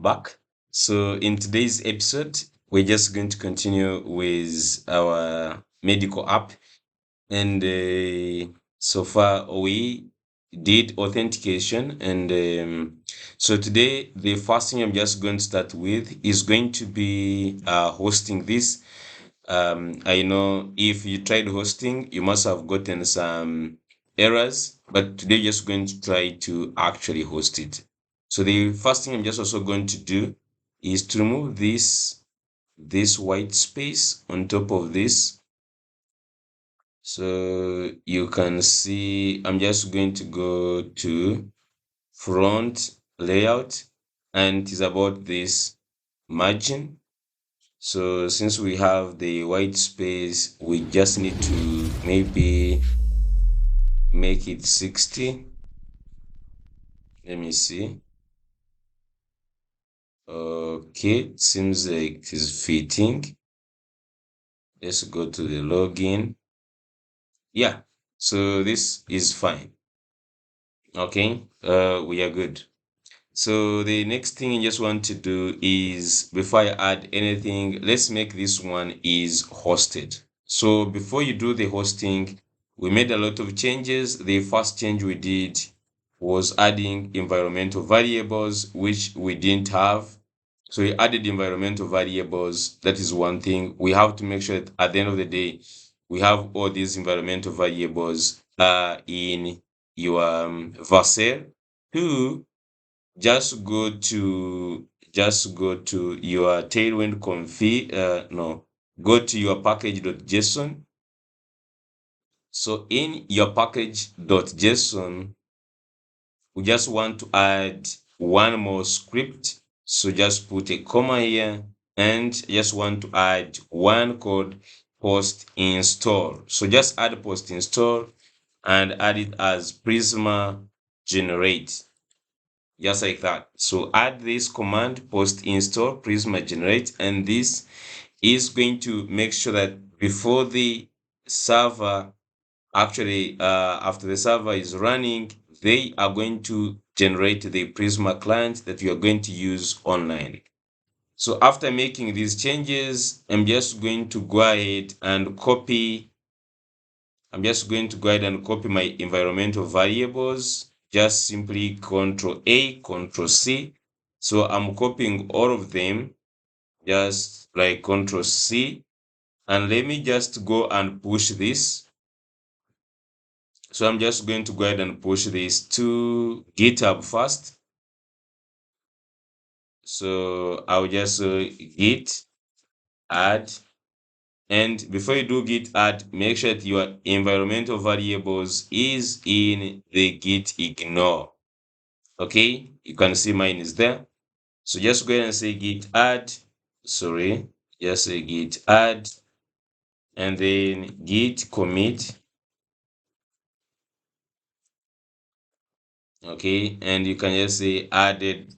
back. So in today's episode, we're just going to continue with our medical app. And so far, we did authentication. And so today, the first thing I'm just going to start with is going to be hosting this. I know if you tried hosting, you must have gotten some errors, but today you're just going to try to actually host it. So the first thing I'm just also going to do is to remove this white space on top of this. So you can see I'm just going to go to front layout, and it is about this margin. So since we have the white space, we just need to maybe make it 60. Let me see. Okay, seems like it is fitting. Let's go to the login. Yeah, so this is fine. Okay, we are good. So the next thing I just want to do is, before I add anything, let's make this one is hosted. So before you do the hosting, we made a lot of changes. The first change we did was adding environmental variables, which we didn't have. So we added environmental variables. That is one thing. We have to make sure that at the end of the day, we have all these environmental variables in your Vercel. Two, just go to your tailwind config. No, go to your package.json. So in your package.json, we just want to add one more script. So just put a comma here, and just want to add one called post install. So just add post install and add it as Prisma generate, just like that. So add this command post install Prisma generate, and this is going to make sure that before the server actually after the server is running, they are going to generate the Prisma client that you are going to use online. So after making these changes, I'm just going to go ahead and copy my environmental variables. Just simply Control A, Control C. So I'm copying all of them, just like Control C. And let me just go and push this. So I'm just going to go ahead and push this to GitHub first. So I'll just git add. And before you do git add, make sure that your environmental variables is in the git ignore. Okay, you can see mine is there. So just go ahead and say git add. Just say git add, and then git commit. Okay, and you can just say added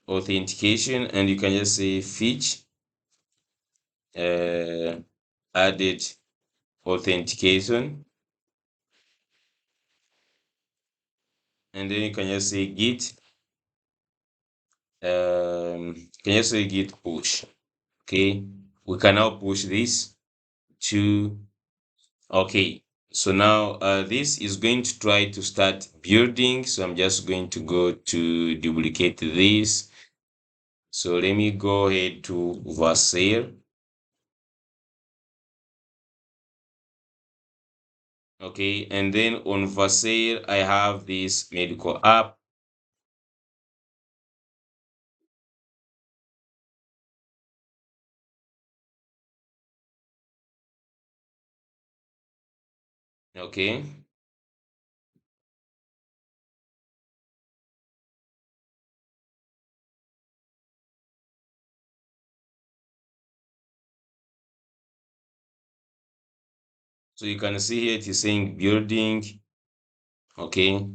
authentication, and you can just say fetch added authentication, and then you can just say git push. Okay, we can now push this to okay. So now this is going to try to start building. So I'm just going to go to duplicate this. So let me go ahead to Vercel. Okay, and then on Vercel, I have this medical app. Okay. So you can see here it is saying building. Okay,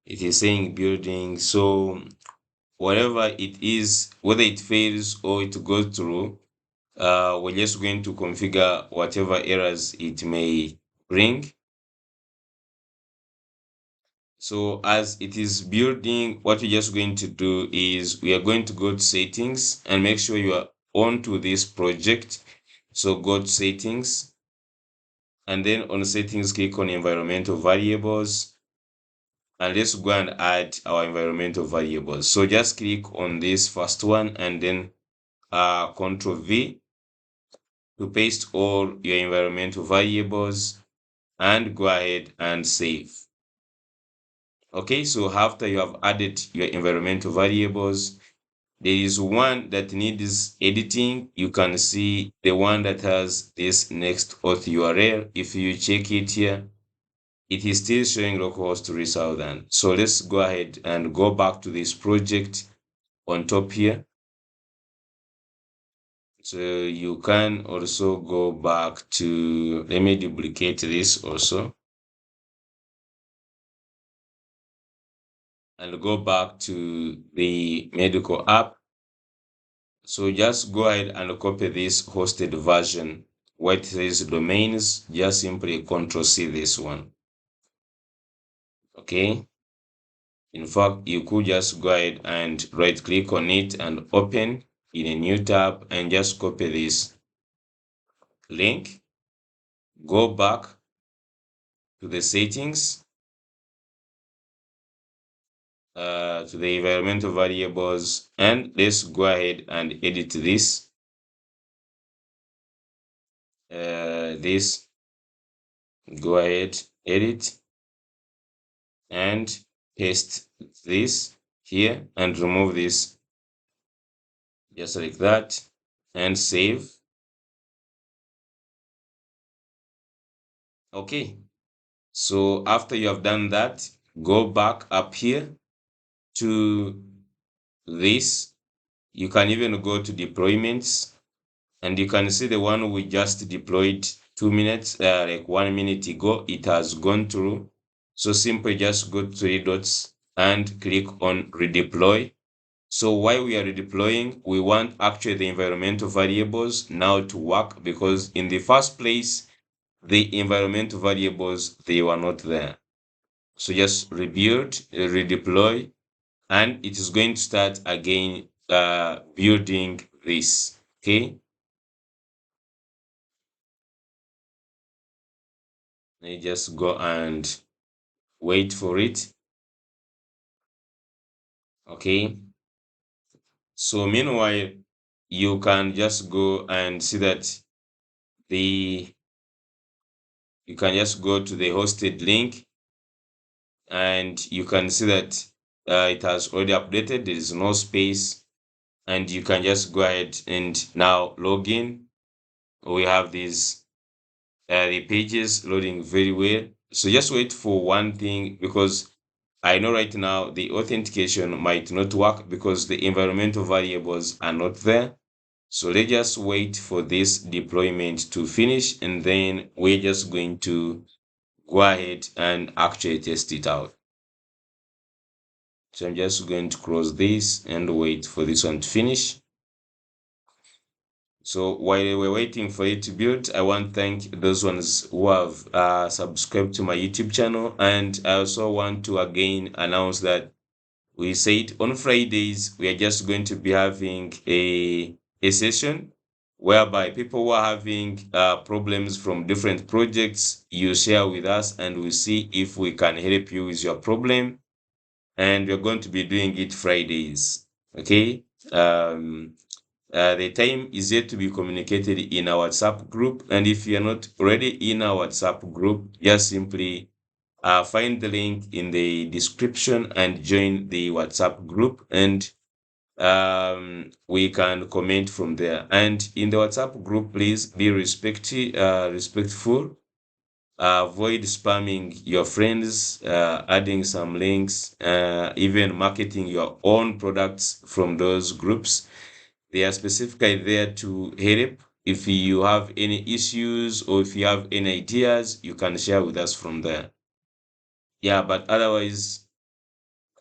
it is saying building. So whatever it is, whether it fails or it goes through, we're just going to configure whatever errors it may bring. So as it is building, what we're just going to do is we are going to go to settings and make sure you are on to this project. So go to settings, and then on settings, click on environmental variables, and let's go and add our environmental variables. So just click on this first one and then Control V to paste all your environmental variables and go ahead and save. Okay, so after you have added your environmental variables, there is one that needs editing. You can see the one that has this next auth URL. If you check it here, it is still showing localhost 3000. So let's go ahead and go back to this project on top here. So you can also go back to, let me duplicate this also, and go back to the medical app. So just go ahead and copy this hosted version where it says domains, just simply Control C this one. Okay. In fact, you could just go ahead and right click on it and open in a new tab and just copy this link, go back to the settings, to the environmental variables, and let's go ahead and edit this. This, go ahead, edit, and paste this here and remove this just like that and save. Okay, so after you have done that, go back up here to this. You can even go to deployments, and you can see the one we just deployed 2 minutes, like 1 minute ago. It has gone through. So simply just go to three dots and click on redeploy. So while we are redeploying, we want actually the environmental variables now to work, because in the first place, the environmental variables, they were not there. So just rebuild, redeploy, and it is going to start again building this. Okay. You just go and wait for it. Okay. So meanwhile, you can just go and see that the you can just go to the hosted link, and you can see that it has already updated. There is no space, and you can just go ahead and now log in. We have these the pages loading very well. So just wait for one thing, because I know right now the authentication might not work because the environmental variables are not there. So let's just wait for this deployment to finish, and then we're just going to go ahead and actually test it out. So I'm just going to close this and wait for this one to finish. So while we're waiting for it to build, I want to thank those ones who have subscribed to my YouTube channel. And I also want to again announce that we said on Fridays, we are just going to be having a session whereby people who are having problems from different projects, you share with us and we see if we can help you with your problem. And we're going to be doing it Fridays. Okay. The time is yet to be communicated in our WhatsApp group. And if you're not already in our WhatsApp group, just simply find the link in the description and join the WhatsApp group, and we can comment from there. And in the WhatsApp group, please be respectful. Avoid spamming your friends, adding some links, even marketing your own products from those groups. They are specifically there to help. If you have any issues or if you have any ideas, you can share with us from there. Yeah, but otherwise,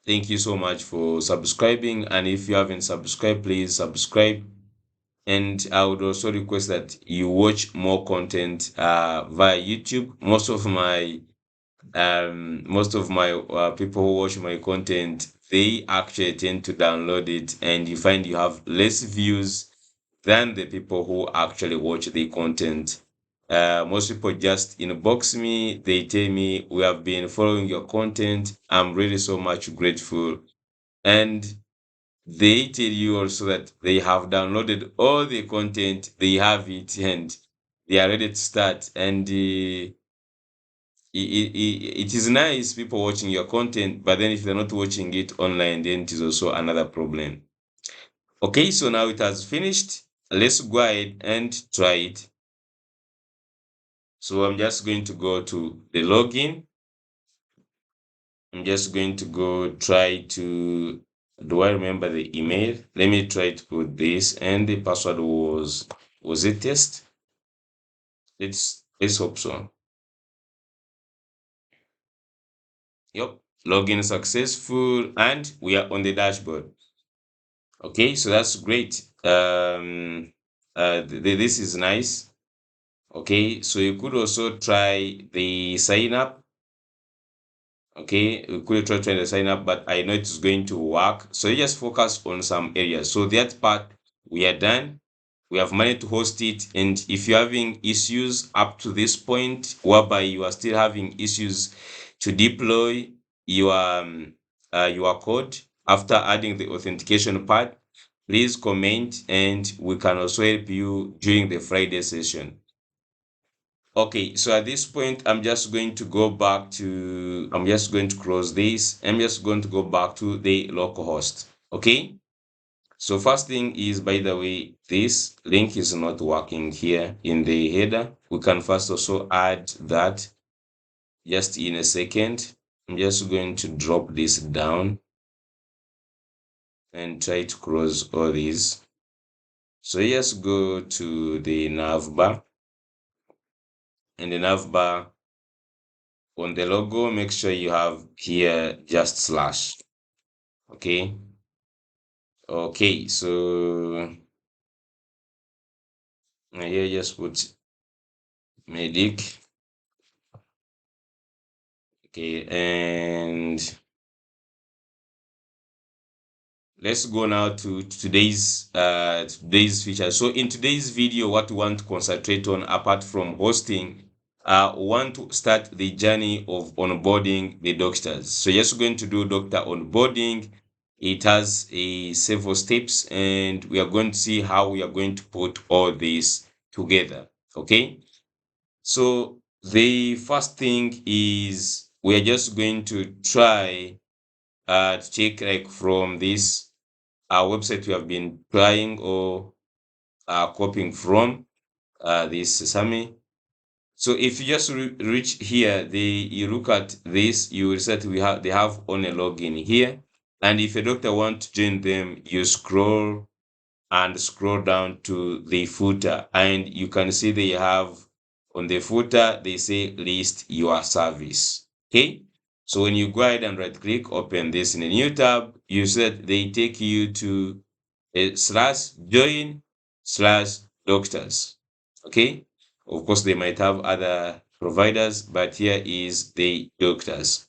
thank you so much for subscribing. And if you haven't subscribed, please subscribe. And I would also request that you watch more content via YouTube. Most of my Most of my people who watch my content, they actually tend to download it, and you find you have less views than the people who actually watch the content. Most people just inbox me, they tell me, we have been following your content, I'm really so much grateful. And they tell you also that they have downloaded all the content, they have it, and they are ready to start. And it is nice people watching your content, but then if they're not watching it online, then it is also another problem. Okay, so now it has finished. Let's go ahead and try it. So I'm just going to go to the login. I'm just going to go try to, do I remember the email? Let me try to put this, and the password was it test? Let's hope so. Yep, login successful, and we are on the dashboard. Okay, so that's great. This is nice. Okay, so you could also try the sign up. Okay, we could try to sign up, but I know it's going to work. So you just focus on some areas. So that part we are done. We have managed to host it. And if you're having issues up to this point, whereby you are still having issues to deploy your code after adding the authentication part, please comment and we can also help you during the Friday session. Okay, so at this point, I'm just going to go back to, I'm just going to close this. I'm just going to go back to the localhost. Okay, so first thing is, by the way, this link is not working here in the header. We can first also add that just in a second. I'm just going to drop this down and try to close all these. So just go to the navbar, and the navbar, on the logo, make sure you have here just slash. Okay. Okay, so here just put medic. Okay, and let's go now to today's feature. So in today's video, what we want to concentrate on, apart from hosting, we want to start the journey of onboarding the doctors. So just going to do doctor onboarding. It has a several steps, and we are going to see how we are going to put all this together. Okay, so the first thing is we are just going to try to check, like, from this website we have been trying or copying from, this Sesame. So if you just reach here, you look at this, you will see that they have on a login here. And if a doctor want to join them, you scroll and scroll down to the footer, and you can see they have on the footer, they say list your service. Okay, so when you go ahead and right click, open this in a new tab, you see that they take you to a slash join slash doctors. Okay, of course they might have other providers, but here is the doctors.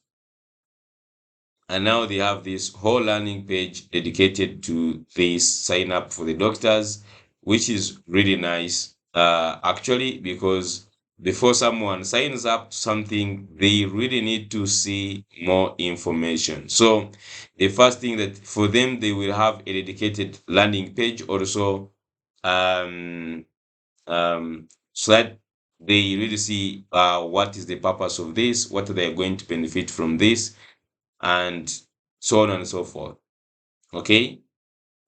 And now they have this whole landing page dedicated to this sign up for the doctors, which is really nice, actually, because before someone signs up to something, they really need to see more information. So the first thing that for them, they will have a dedicated landing page also, um, so that they really see what is the purpose of this, what they are going to benefit from this, and so on and so forth. Okay,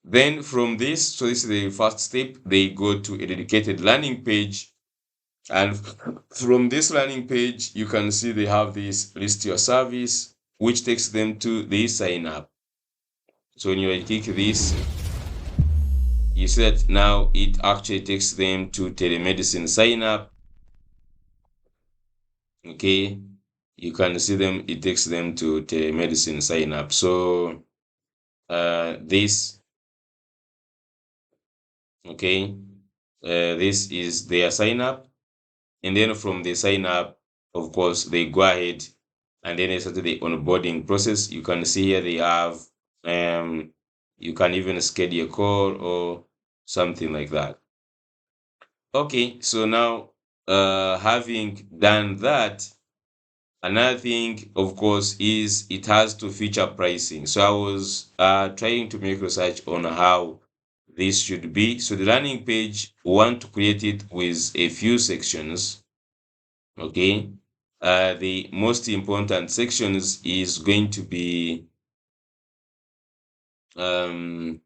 then from this, so this is the first step, they go to a dedicated landing page, and from this landing page you can see they have this list your service, which takes them to the sign up. So when you click this, you see that now it actually takes them to telemedicine sign up. Okay, you can see them, it takes them to telemedicine sign up. So this, okay, this is their sign up, and then from the sign up, of course, they go ahead and then they started the onboarding process. You can see here they have you can even schedule a call or something like that. Okay, so now having done that, another thing, of course, is it has to feature pricing. So I was trying to make research on how this should be. So the landing page, we want to create it with a few sections. Okay. The most important sections is going to be um,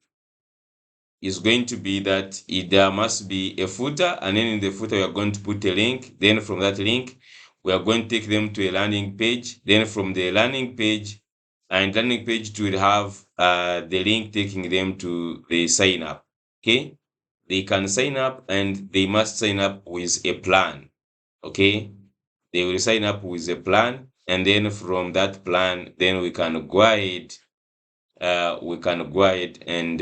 that there must be a footer, and then in the footer we are going to put a link. Then from that link we are going to take them to a landing page. Then from the landing page, and landing page will have the link taking them to the sign up. Okay, they can sign up and they must sign up with a plan. Okay, they will sign up with a plan, and then from that plan then we can go ahead and we can go ahead and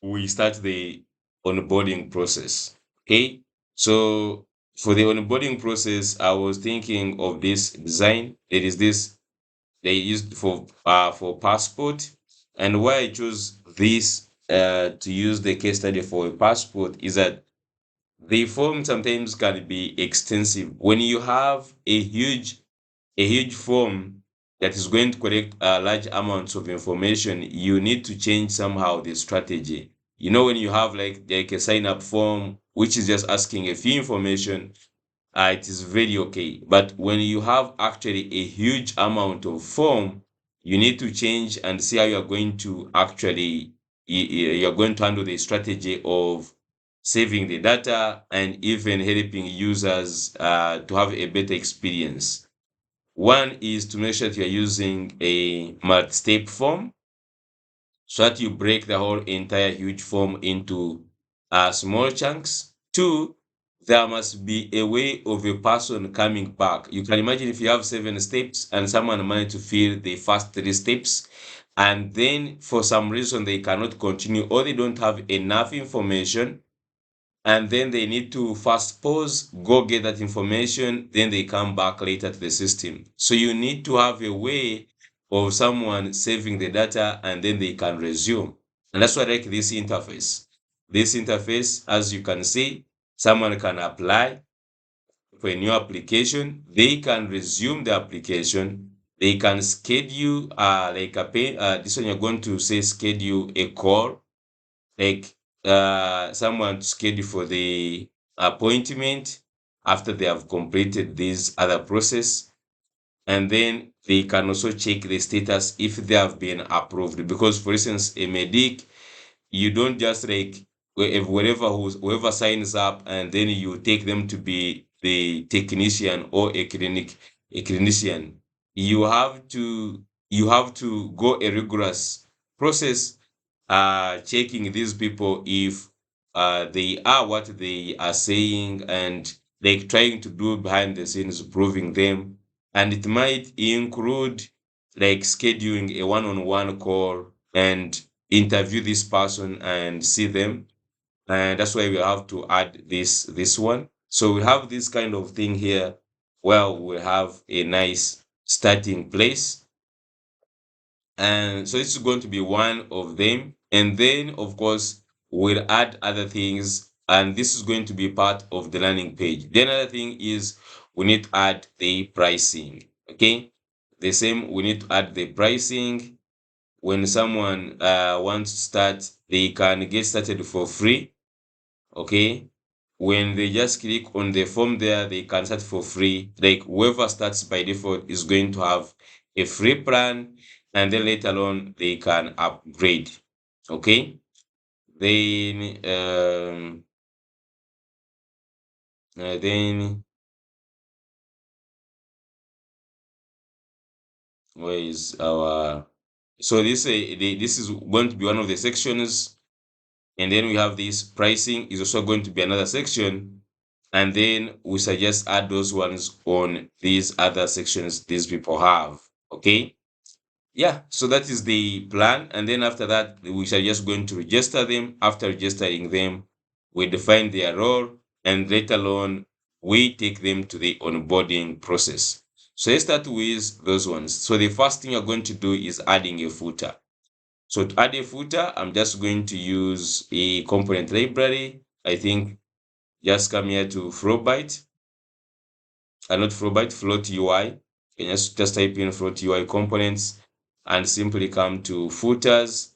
we start the onboarding process. Okay, so for the onboarding process, I was thinking of this design. There is this they used for passport, and why I chose this to use the case study for a passport is that the form sometimes can be extensive. When you have a huge form that is going to collect large amounts of information, you need to change somehow the strategy. You know, when you have like a sign up form, which is just asking a few information, it is very okay. But when you have actually a huge amount of form, you need to change and see how you are going to actually you are going to handle the strategy of saving the data and even helping users to have a better experience. One is to make sure that you're using a multi-step form so that you break the whole entire huge form into small chunks. Two, there must be a way of a person coming back. You can imagine if you have 7 steps and someone managed to fill the first 3 steps, and then for some reason they cannot continue or they don't have enough information, and then they need to first pause, go get that information, then they come back later to the system. So you need to have a way of someone saving the data and then they can resume. And that's why I like this interface. This interface, as you can see, someone can apply for a new application, they can resume the application, they can schedule like a pay, this one you're going to say schedule a call, like someone to schedule for the appointment after they have completed this other process, and then they can also check the status if they have been approved. Because for instance, a medic, you don't just like whoever signs up and then you take them to be the technician or a clinician. You have to go a rigorous process checking these people if they are what they are saying, and like trying to do behind the scenes proving them. And it might include like scheduling a one-on-one call and interview this person and see them. And that's why we have to add this one. So we have this kind of thing here where we have a nice starting place, and so this is going to be one of them. And then of course we'll add other things, and this is going to be part of the landing page. The another thing is we need to add the pricing. Okay, the same, we need to add the pricing. When someone wants to start, they can get started for free. Okay, when they just click on the form there, they can start for free. Like whoever starts by default is going to have a free plan, and then later on they can upgrade. Okay, then where is our, so this is going to be one of the sections, and then we have this pricing is also going to be another section, and then we suggest add those ones on these other sections these people have. Okay, yeah, so that is the plan. And then after that we are just going to register them. After registering them, we define their role, and later on we take them to the onboarding process. So let's start with those ones. So the first thing you're going to do is adding a footer. So to add a footer, I'm just going to use a component library. I think just come here to Flowbyte, not Flowbyte, Float UI. You can just type in Float UI components and simply come to footers.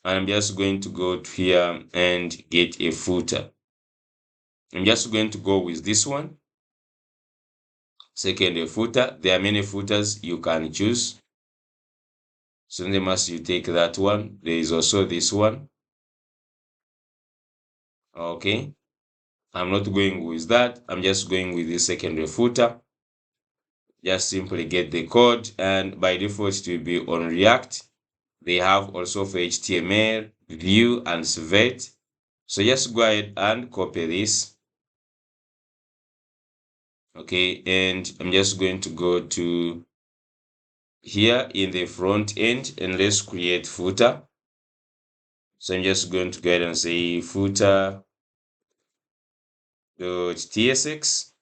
And I'm just going to go to here and get a footer. I'm just going to go with this one. Second, a footer. There are many footers you can choose. So then must you take that one. There is also this one. Okay. I'm not going with that. I'm just going with the secondary footer. Just simply get the code, and by default it will be on React. They have also for HTML, Vue, and Svelte. So just go ahead and copy this. Okay, and I'm just going to go to here in the front end and let's create footer. So I'm just going to go ahead and say footer dot tsx,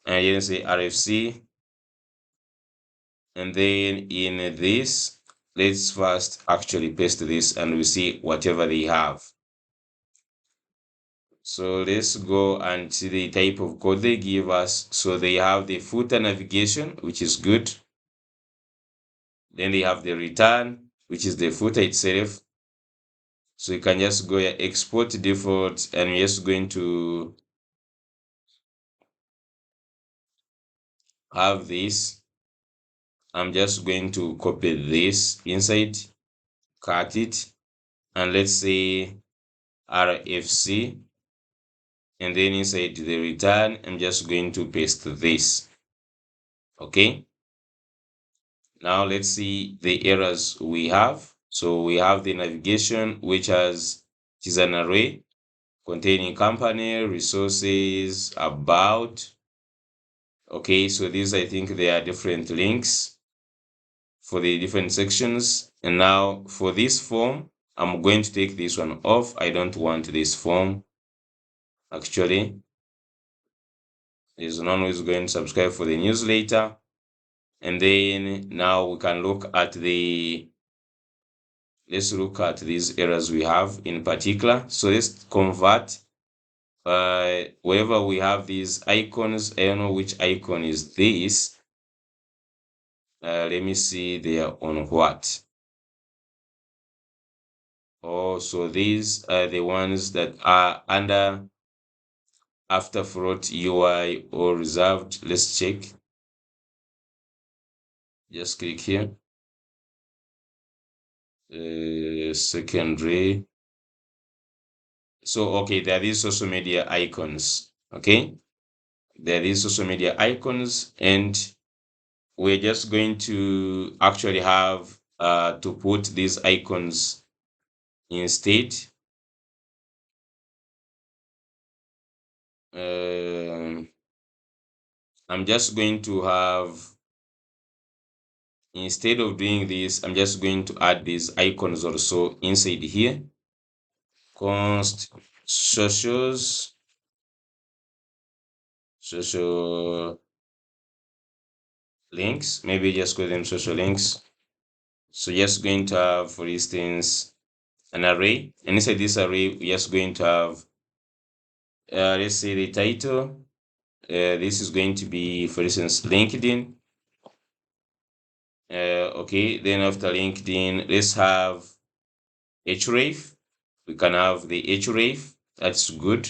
and then say RFC. And then in this, let's first actually paste this and we see whatever they have. So let's go and see the type of code they give us. So they have the footer navigation, which is good. Then they have the return, which is the footer itself. So you can just go here, export default, and we're just going to have this. I'm just going to copy this inside, cut it, and let's say RFC. And then inside the return, I'm just going to paste this. Okay. Now let's see the errors we have. So we have the navigation, which is an array containing company, resources, about. Okay, so these, I think they are different links for the different sections. And now for this form, I'm going to take this one off. I don't want this form. Actually, there's no one who's going to subscribe for the newsletter. And then now we can look at let's look at these errors we have in particular. So let's convert wherever we have these icons. I don't know which icon is this. Let me see they are on what. Oh, so these are the ones that are under after float UI or reserved. Let's check. Just click here. Secondary. So, okay, there are these social media icons. Okay, there are these social media icons, and we're just going to actually have to put these icons instead. I'm just going to have, instead of doing this, I'm just going to add these icons also inside here. Const socials, social links, maybe just call them social links. So just going to have, for instance, an array, and inside this array we're just going to have let's say the title. This is going to be, for instance, LinkedIn. Okay, then after LinkedIn, let's have href. We can have the href. That's good.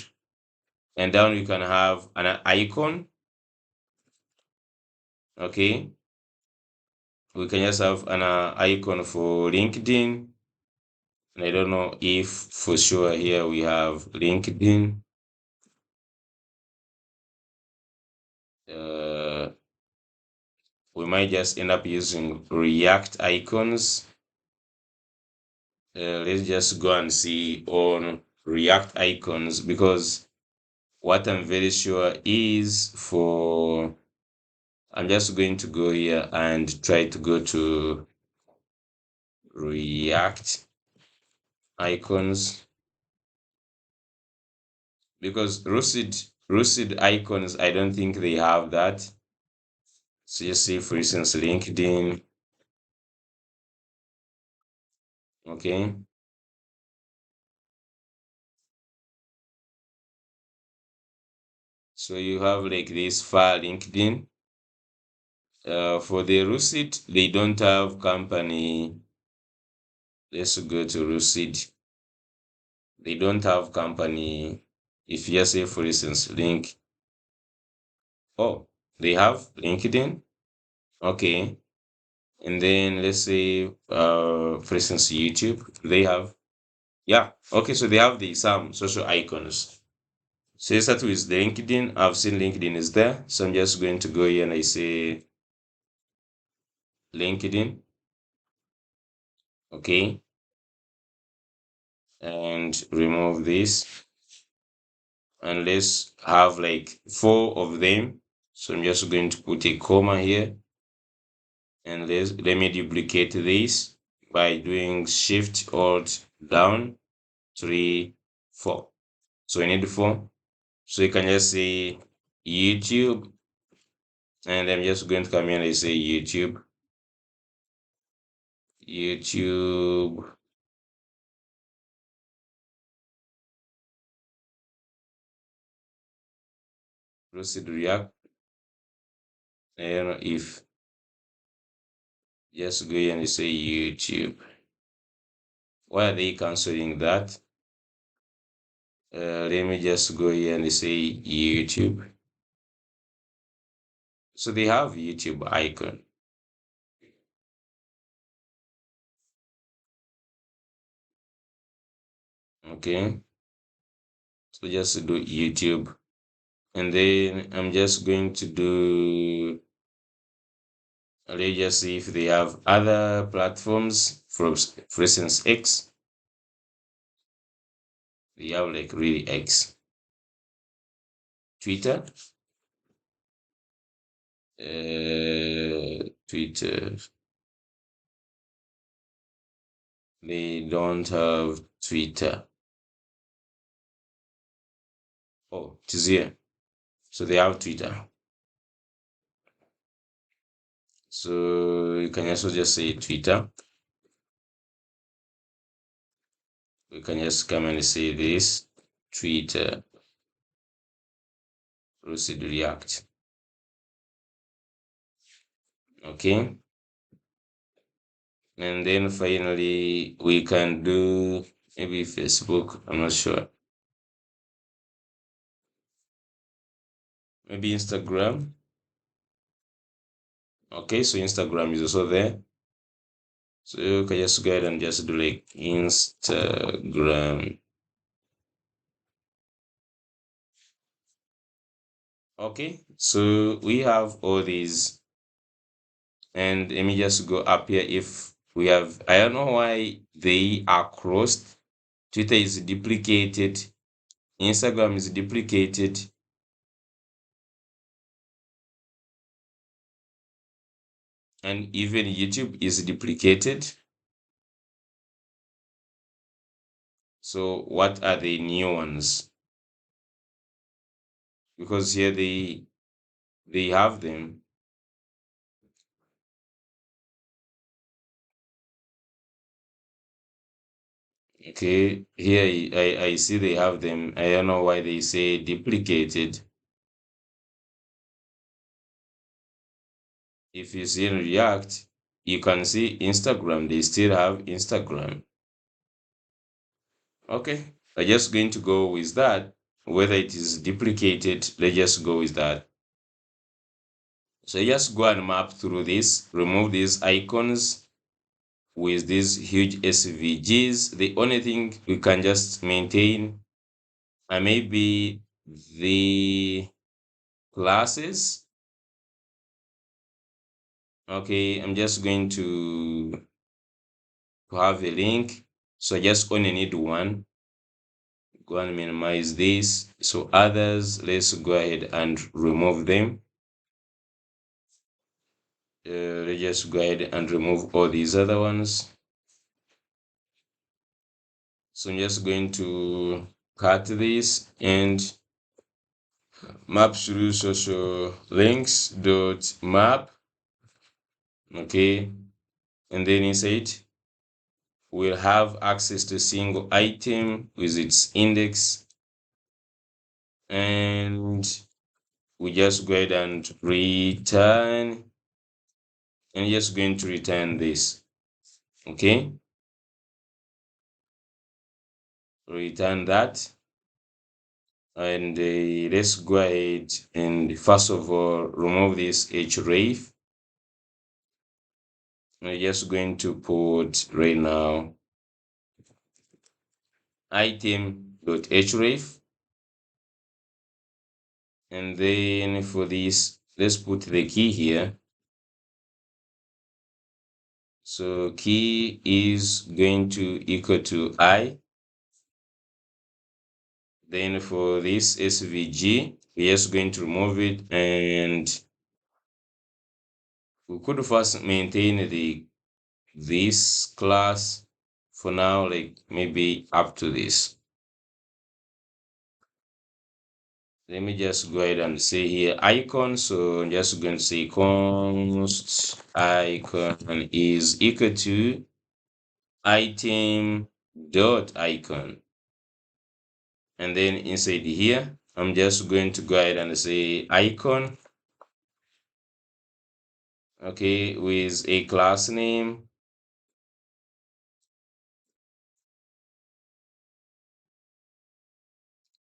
And down we can have an icon. Okay, we can just have an icon for LinkedIn. And I don't know if for sure here we have LinkedIn. We might just end up using React icons. Let's just go and see on React icons, because what I'm very sure is for, I'm just going to go here and try to go to React icons. because roasted icons, I don't think they have that. So just say, for instance, LinkedIn. Okay. So you have like this file LinkedIn. For the roasted, they don't have company. Let's go to roasted. They don't have company. If you just say, for instance, link. Oh, they have LinkedIn. Okay. And then let's say, for instance, YouTube. They have, yeah. Okay, so they have the some social icons. So let's start with the LinkedIn. I've seen LinkedIn is there. So I'm just going to go here and I say LinkedIn. Okay. And remove this. And let's have like 4 of them. So I'm just going to put a comma here. And let me duplicate this by doing Shift Alt down 3 4. So we need 4. So you can just say YouTube, and I'm just going to come here and I say YouTube proceed React. I don't know if just go here and say YouTube. Why are they canceling that? Let me just go here and say YouTube. So they have YouTube icon. Okay. So just do YouTube. And then I'm just going to do, let's just see if they have other platforms, for instance, X. They have like really X. Twitter. Twitter. They don't have Twitter. Oh, it is here. So they have Twitter. So you can also just say Twitter. We can just come and say this Twitter proceed React. Okay. And then finally we can do maybe Facebook. I'm not sure. Maybe Instagram. Okay, so Instagram is also there. So you can just go ahead and just do like Instagram. Okay, so we have all these, and let me just go up here. If we have, I don't know why they are crossed. Twitter is duplicated, Instagram is duplicated, and even YouTube is duplicated. So what are the new ones? Because here they have them. Okay, here I see they have them. I don't know why they say duplicated. If you see in React, you can see Instagram. They still have Instagram. Okay, I'm just going to go with that. Whether it is duplicated, let's just go with that. So you just go and map through this, remove these icons with these huge SVGs. The only thing we can just maintain and maybe the classes. Okay, I'm just going to have a link. So I just only need one. Go and minimize this. So others, let's go ahead and remove them. Let's just go ahead and remove all these other ones. So I'm just going to cut this and map through social links dot map. Okay, and then inside we'll have access to a single item with its index, and we just go ahead and return, and just going to return this. Okay, return that, and let's go ahead and first of all remove this href. We're just going to put right now item.href, and then for this let's put the key here. So key is going to equal to I. Then for this svg, we're just going to remove it, and we could first maintain this class for now, like maybe up to this. Let me just go ahead and say here icon. So I'm just going to say const icon is equal to item dot icon, and then inside here I'm just going to go ahead and say icon, okay, with a class name.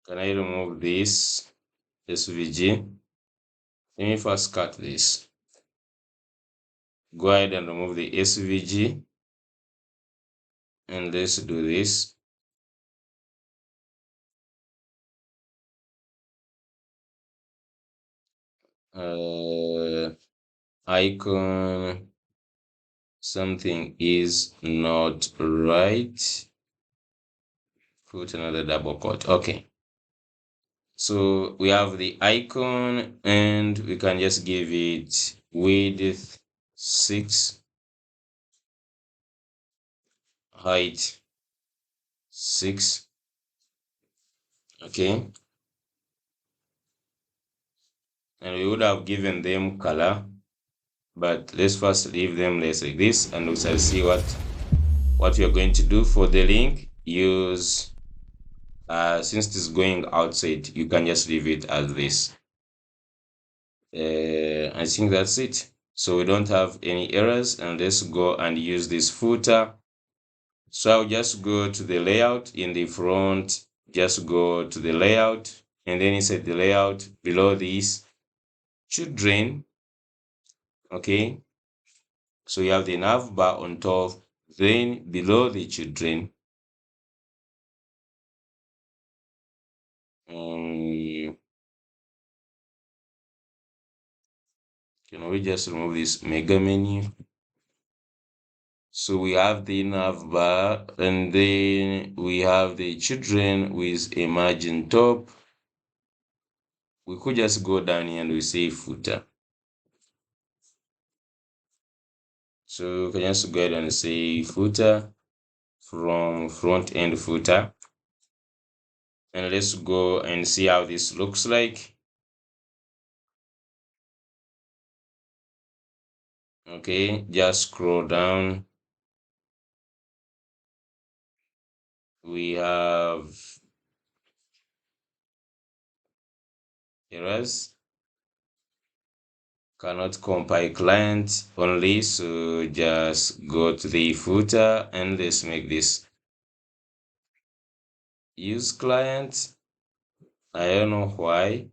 Can I remove this svg? Let me first cut this. Go ahead and remove the svg, and let's do this. Icon something is not right. Put another double quote. Okay, so we have the icon, and we can just give it width 6, height 6. Okay, and we would have given them color, but let's first leave them less like this, and we shall see what we are going to do for the link. Use since it is going outside, you can just leave it as this. I think that's it. So we don't have any errors, and let's go and use this footer. So I'll just go to the layout in the front, just go to the layout, and then inside the layout below this children. Okay, so you have the nav bar on top, then below the children, can we just remove this mega menu? So we have the nav bar, and then we have the children with a margin top. We could just go down here and we say footer. So we can just go ahead and say footer from front end footer. And let's go and see how this looks like. Okay, just scroll down. We have errors. Cannot compile client only, so just go to the footer and let's make this use client. I don't know why.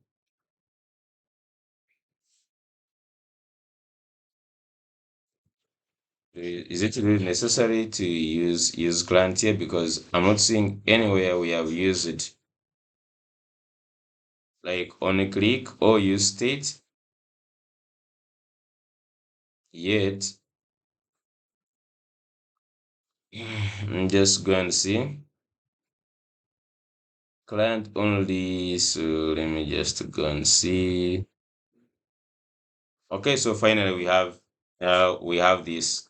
Is it really necessary to use client here? Because I'm not seeing anywhere we have used it. Like on a click or use state. Yet just go and see client only. So let me just go and see. Okay, so finally we have this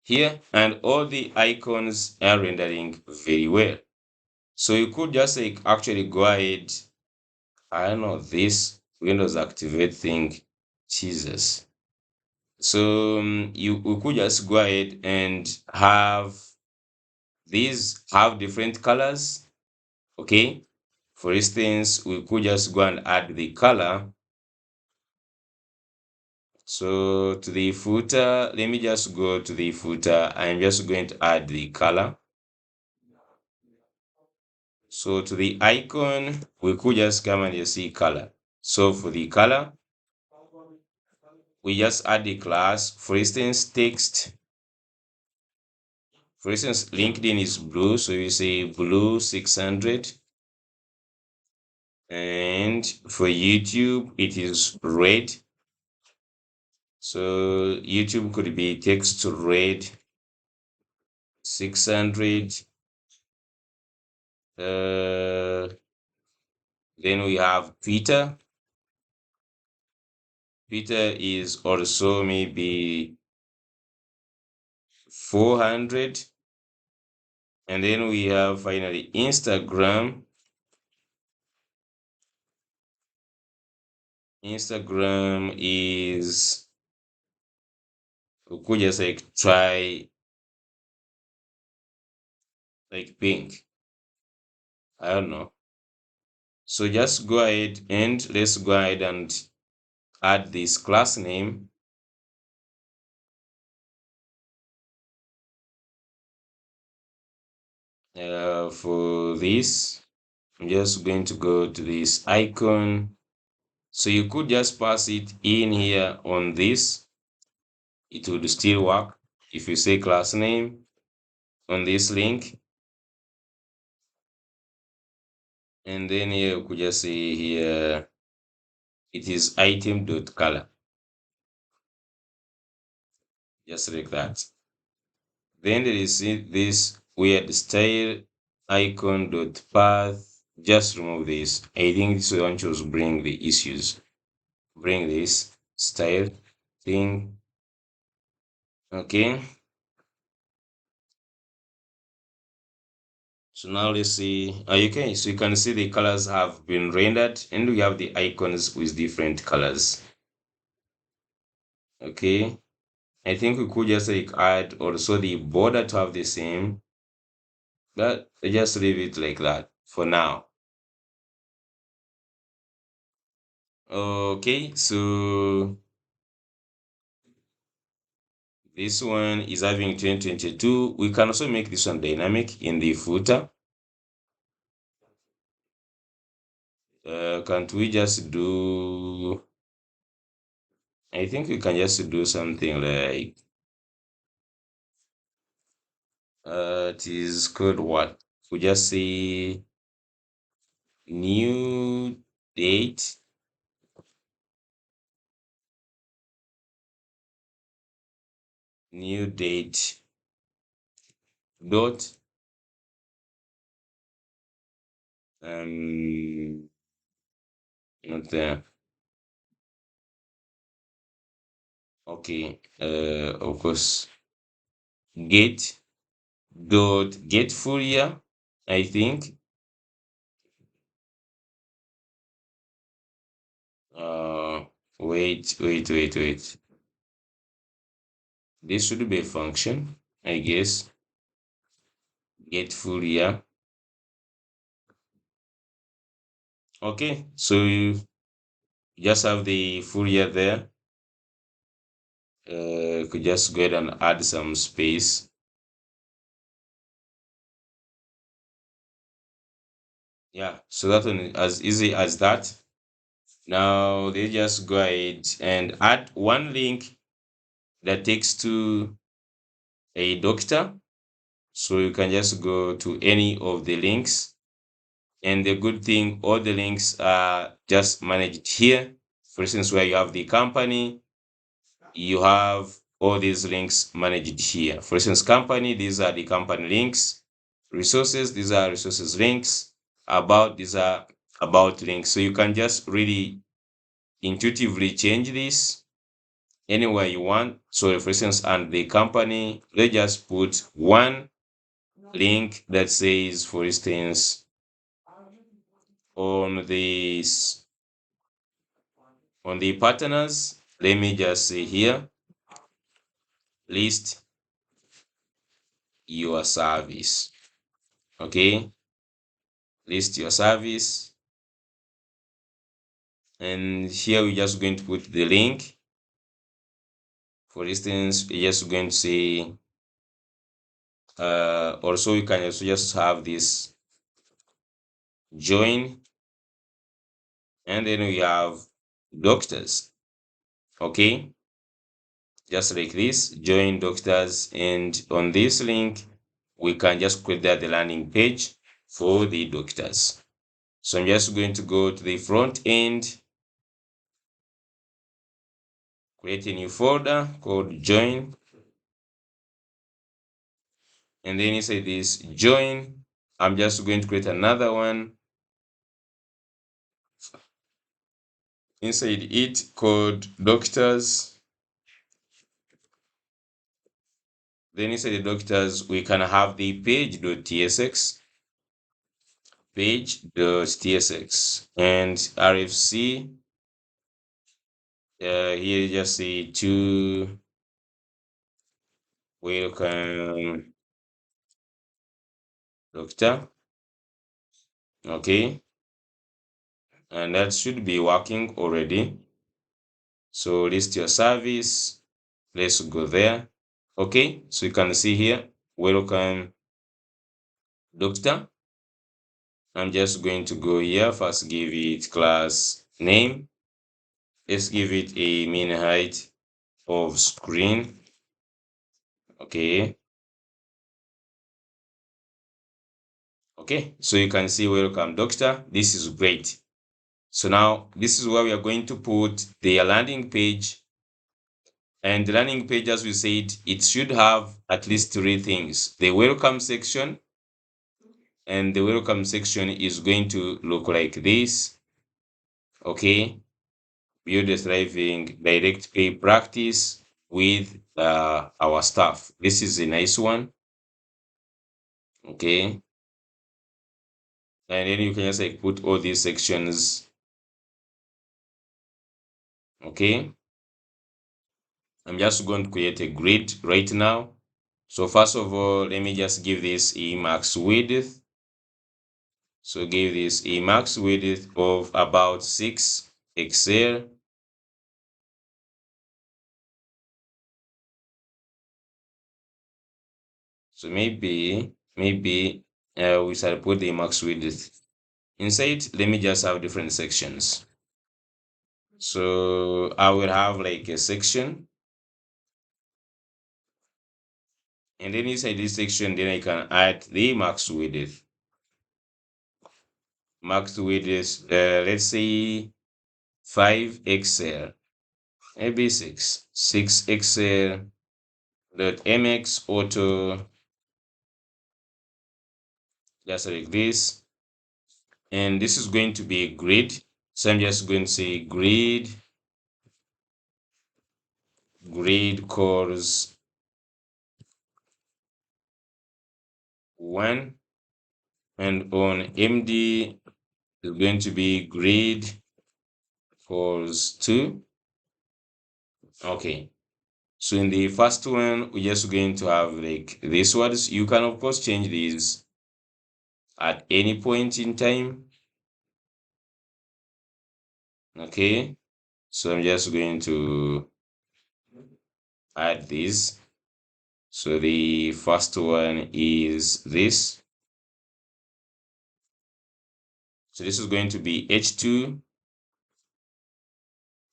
here, and all the icons are rendering very well. So you could just like actually go ahead. I don't know this Windows Activate thing. Jesus. So you we could just go ahead and have these have different colors. Okay. For instance, we could just go and add the color. So to the footer, let me just go to the footer. I'm just going to add the color. So to the icon, we could just come and just see color. So for the color, we just add the class. For instance, text. For instance, LinkedIn is blue, so you say blue 600. And for YouTube, it is red. So YouTube could be text red 600. Then we have Twitter. Twitter is also maybe 400. And then we have finally Instagram. Instagram is, we could just like try like pink. I don't know. So just go ahead and let's go ahead and add this class name. For this, I'm just going to go to this icon. So you could just pass it in here on this. It would still work if you say class name on this link. And then here you could just say here, it is item.color. Just like that. Then there is this weird style icon.path. Just remove this. I think this one should bring the issues. Bring this style thing. Okay. So now let's see. Okay, so you can see the colors have been rendered and we have the icons with different colors. Okay. I think we could just like add also the border to have the same, but just leave it like that for now. Okay, so this one is having 2022. We can also make this one dynamic in the footer. Can't we just do, I think we can just do something like, it is called what? We just say new date, new date dot, not there. Okay, of course, get dot get full year, I think. Uh, wait. This should be a function, I guess. Get full year. Okay, so you just have the full year there. Could just go ahead and add some space. Yeah, so that one is as easy as that. Now they just go ahead and add one link that takes to a doctor. So you can just go to any of the links. And the good thing, all the links are just managed here. For instance, where you have the company, you have all these links managed here. For instance, company, these are the company links. Resources, these are resources links. About, these are about links. So you can just really intuitively change this anywhere you want. So for instance, and the company, let's just put one link that says, for instance, on this, on the partners, let me just say here, list your service. Okay, list your service. And here we're just going to put the link. For instance, we're just going to say, also you can also just have this join, and then we have doctors. Okay, just like this, join doctors, and on this link we can just create the landing page for the doctors. So I'm just going to go to the front end, create a new folder called join, and then inside this join, I'm just going to create another one inside it called doctors. Then inside the doctors, we can have the page.tsx, page.tsx, and RFC. Here just say to welcome doctor. Okay, and that should be working already. So list your service. Let's go there. Okay, so you can see here, welcome doctor. I'm just going to go here, first give it class name. Let's give it a min height of screen. Okay. Okay, so you can see welcome doctor. This is great. So now this is where we are going to put the landing page. And the landing page, as we said, it should have at least three things: the welcome section, and the welcome section is going to look like this. Okay, build a thriving direct pay practice with our staff. This is a nice one. Okay, and then you can just like put all these sections. Okay, I'm just going to create a grid right now. So first of all, let me just give this a max width. So give this a max width of about 6 pixel. So maybe we shall put the max width inside. Let me just have different sections. So I will have like a section, and then inside this section, then I can add the max width. Max width is let's say 5 pixel, maybe 6 pixel. .mx auto, just like this, and this is going to be a grid. So I'm just going to say grid course 1, and on MD is going to be grid course 2. Okay, so in the first one, we're just going to have like these words. You can of course change these at any point in time. Okay, so I'm just going to add this. So the first one is this. So this is going to be H2,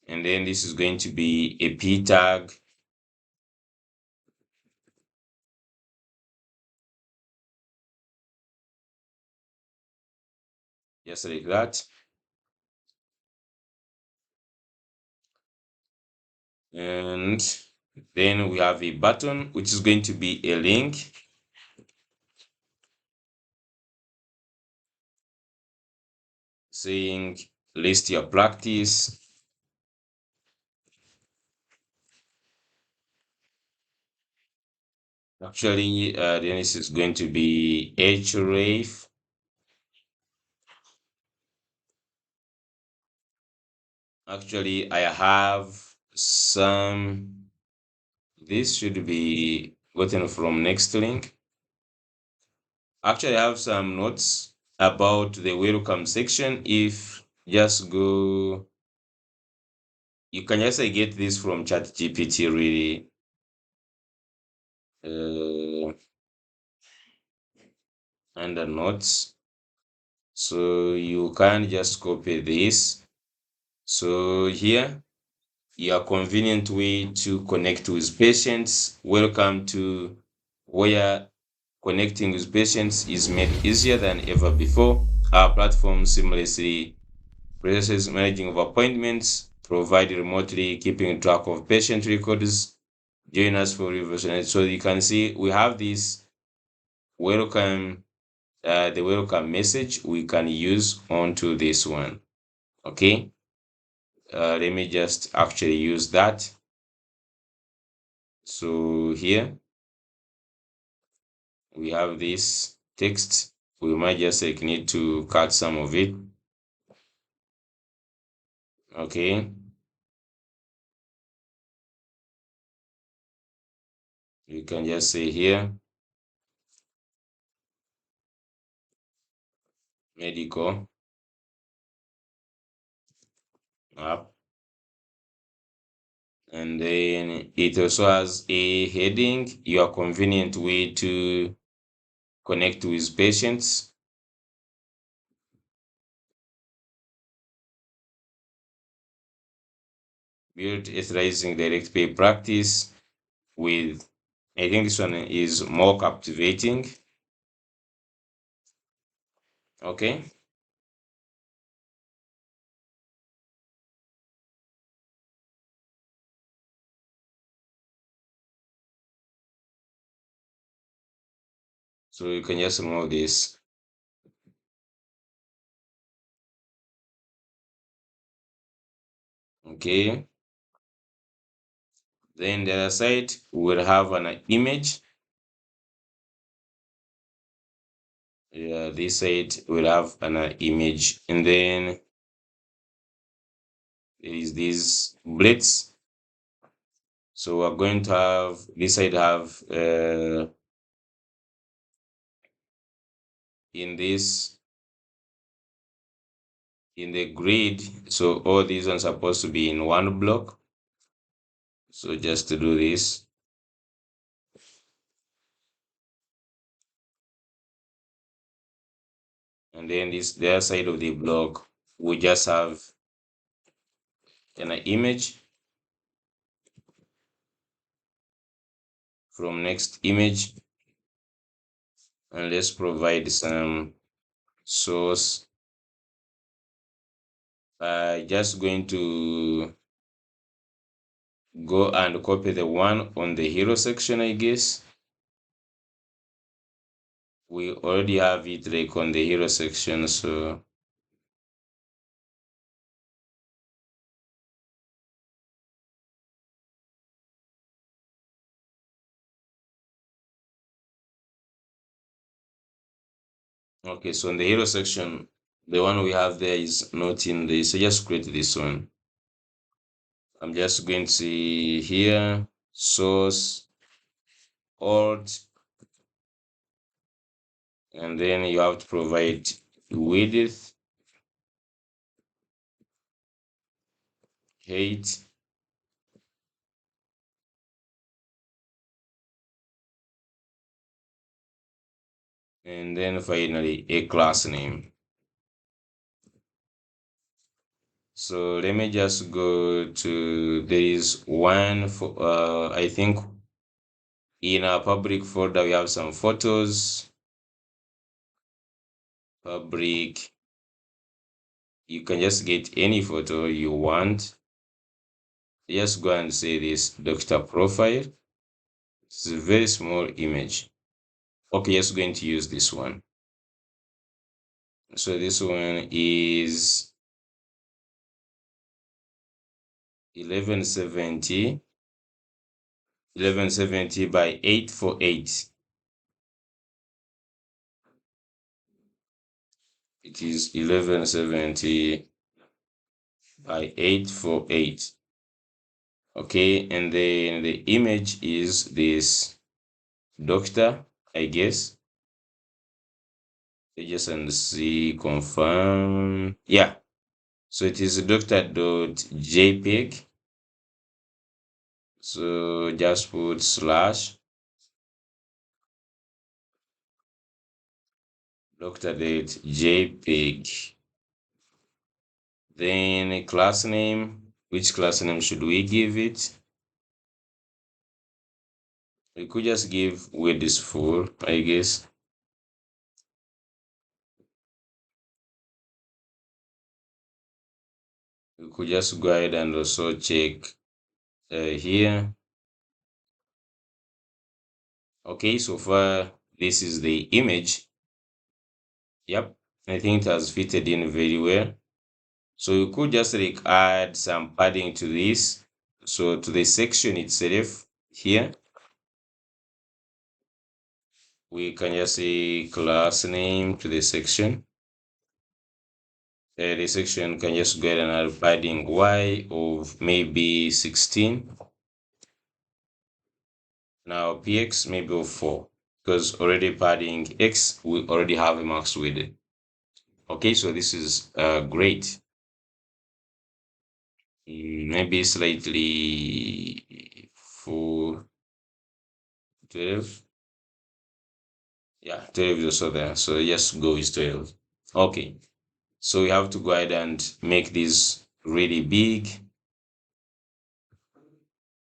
and then this is going to be a P tag. Just like that. And then we have a button, which is going to be a link. Saying list your practice. Actually, then this is going to be href. Actually, I have some, this should be gotten from next link. Actually, I have some notes about the welcome section. If just go, you can just get this from ChatGPT really. Uh, Under notes. So you can just copy this. So here, your convenient way to connect with patients. Welcome to where connecting with patients is made easier than ever before. Our platform seamlessly processes managing of appointments, provide remotely keeping track of patient records. Join us for revision. So you can see we have this welcome, the welcome message we can use onto this one. Okay. Let me just actually use that. So here we have this text. We might just need to cut some of it. Okay. You can just say here, medical app. And then it also has a heading, your convenient way to connect with patients. Build authorizing direct pay practice with, I think this one is more captivating. Okay. So you can just remove this. Okay. Then the other side will have an image. Yeah, this side will have an image. And then there is these blades. So we're going to have this side have in this in the grid. So all these ones are supposed to be in one block. So just to do this, and then this the other side of the block, we just have an image from next image, and let's provide some source. Just going to go and copy the one on the hero section, I guess. We already have it like on the hero section, so okay, so in the hero section, the one we have there is not in this. So just create this one. I'm just going to see here, source, alt, and then you have to provide width, height, and then finally a class name. So let me just go to, there is one for, I think in our public folder, we have some photos, public. You can just get any photo you want. Just go and say this doctor profile. It's a very small image. Okay, just going to use this one. So this one is 1170, 1170 by 848. It is 1170 by 848. Okay, and then the image is this doctor, I guess. Pages and see confirm. Yeah, so it is doctor.jpg. So just put slash doctor.jpg. Then class name. Which class name should we give it? We could just give with this full, I guess. We could just go ahead and also check here. Okay, so far this is the image. Yep, I think it has fitted in very well. So you could just like add some padding to this. So to the section itself here, we can just say class name to the section. The section can just go ahead and add padding Y of maybe 16. Now px maybe of 4, because already padding x, we already have a max with it. Okay, so this is great. Maybe slightly for 12. Yeah, 12 is also there. So yes, go is 12. Okay, so we have to go ahead and make this really big.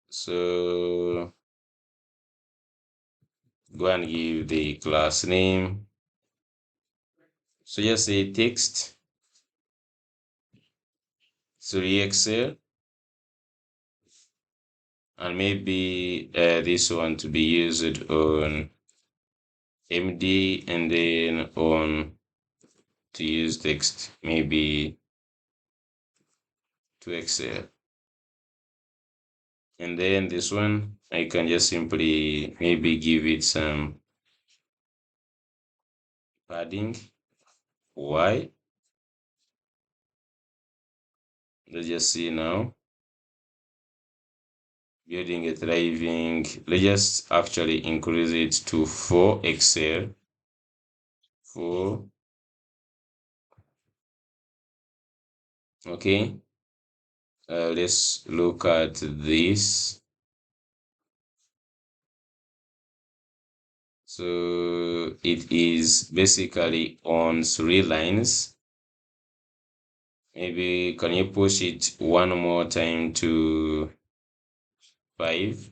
So go and give the class name. So just say text. So Excel, and maybe this one to be used on MD, and then on to use text maybe to Excel. And then this one, I can just simply maybe give it some padding. Y. Let's just see now. Building a thriving. Let's just actually increase it to 4 Excel. 4. Okay. Let's look at this. So it is basically on 3 lines. Maybe can you push it one more time to 5?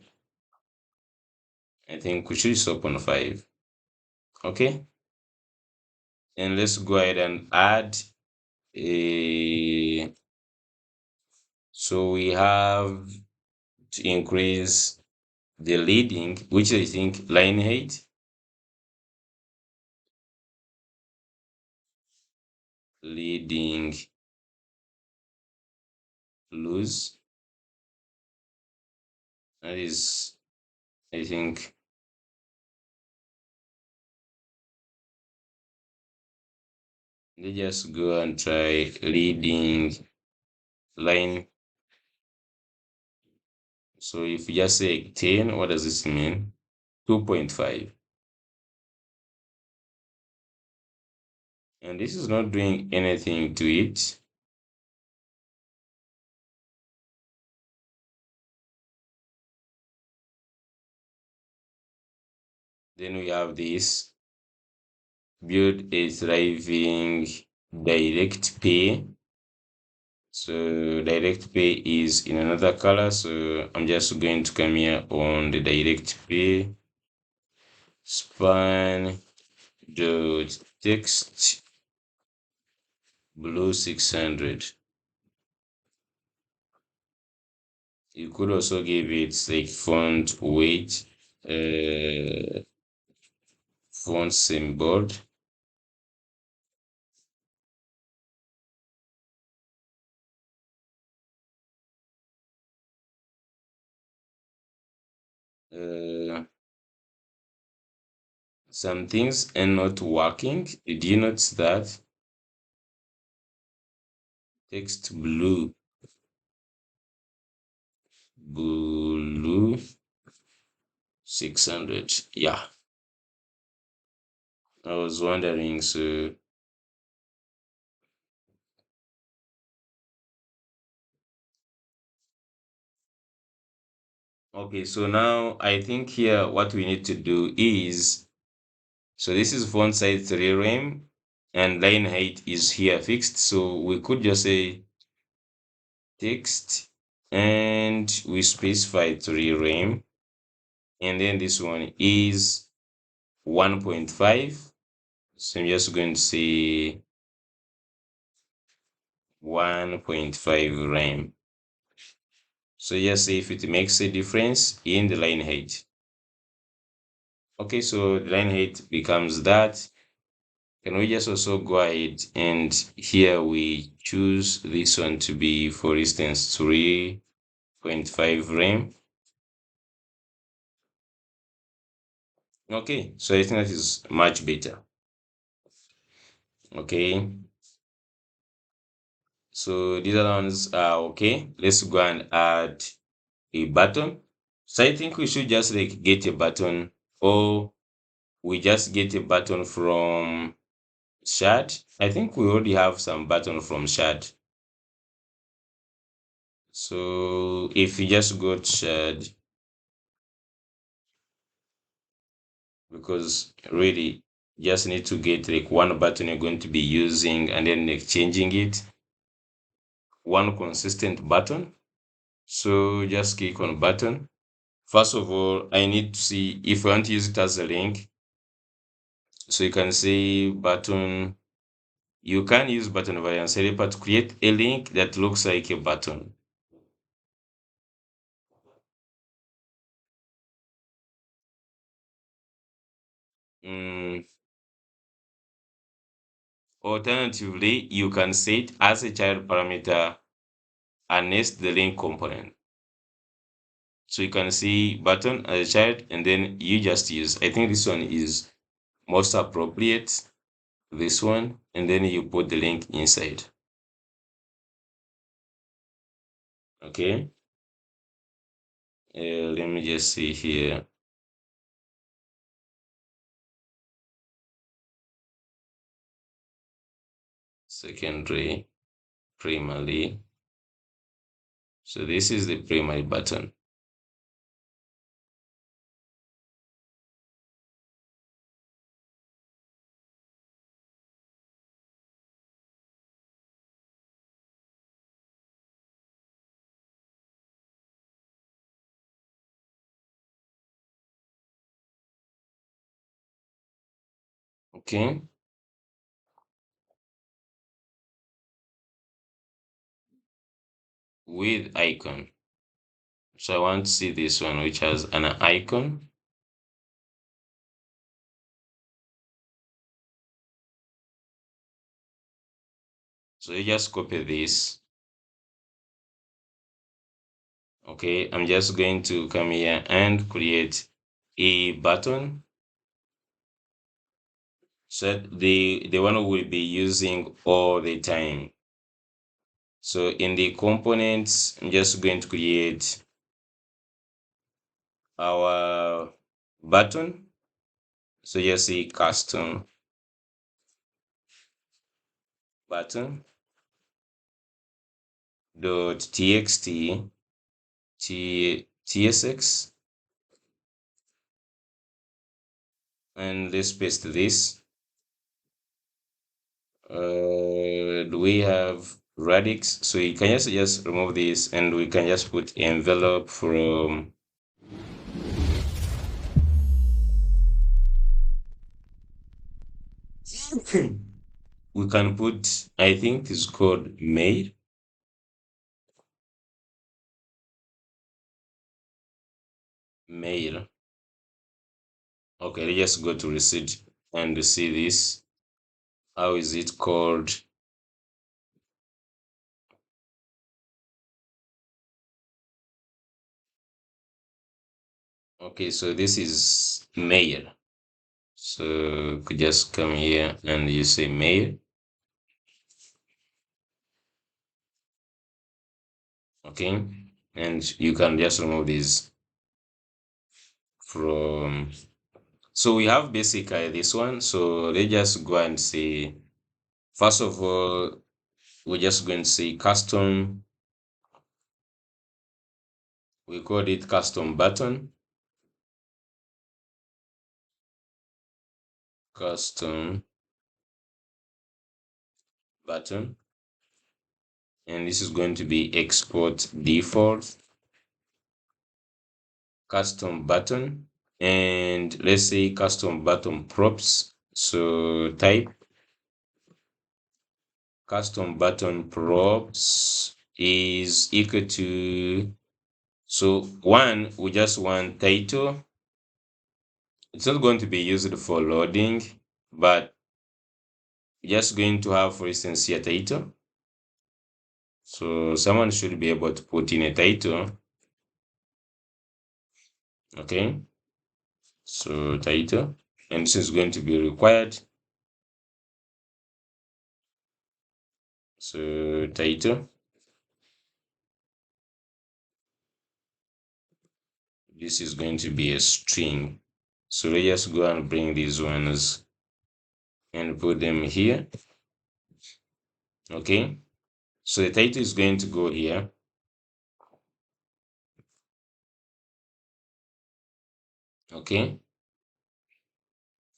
I think we should stop on 5. Okay. And let's go ahead and add a. So we have to increase the leading, which I think line height. Leading loose. That is, I think, let's just go and try leading line. So if you just say 10, what does this mean? 2.5. And this is not doing anything to it. Then we have this build a thriving direct pay. So direct pay is in another color. So I'm just going to come here on the direct pay span dot text blue 600. You could also give it like font weight, font symbol. Some things are not working. Did you notice that? Text blue. blue 600. Yeah, I was wondering. So okay, so now I think here what we need to do is, so this is font size 3 rem and line height is here fixed. So we could just say text and we specify 3 rem, and then this one is 1.5. So I'm just going to say 1.5 rem. So just see if it makes a difference in the line height. Okay, so the line height becomes that. Can we just also go ahead and here we choose this one to be, for instance, 3.5 rem. Okay, so I think that is much better. Okay, so these other ones are okay. Let's go and add a button. So I think we should just like get a button, or we just get a button from Shard. I think we already have some button from Shard. So if you just go to Shard, because really just need to get like one button you're going to be using and then like changing it, one consistent button. So just click on button. First of all, I need to see if I want to use it as a link. So you can say button. You can use button variance helper to create a link that looks like a button. Mm, Alternatively, you can set as a child parameter and nest the link component. So you can see button as a child, and then you just use, I think this one is most appropriate, this one, and then you put the link inside. Okay. Let me just see here. Secondary, primary. So this is the primary button. Okay. With icon. So I want to see this one, which has an icon. So you just copy this. Okay, I'm just going to come here and create a button. So the one we will be using all the time. So in the components, I'm just going to create our button. So just say custom button dot txt tsx, and let's paste this. Do we have radix? So you can just remove this, and we can just put envelope from we can put, I think it's called mail. Okay, let's just go to receipt and see this. How is it called? Okay, so this is mail. So could just come here and you say mail. Okay. and you can just remove these from. So we have basically this one. So let's just go and say, first of all, we're just going to say custom. We called it custom button. Custom button. And this is going to be export default custom button. And let's say custom button props. So type custom button props is equal to, so one, we just want title. It's not going to be used for loading, but we're just going to have, for instance, here title. So someone should be able to put in a title. Okay. So title, and this is going to be required. So title, this is going to be a string. So let's just go and bring these ones and put them here. Okay. So the title is going to go here. Okay.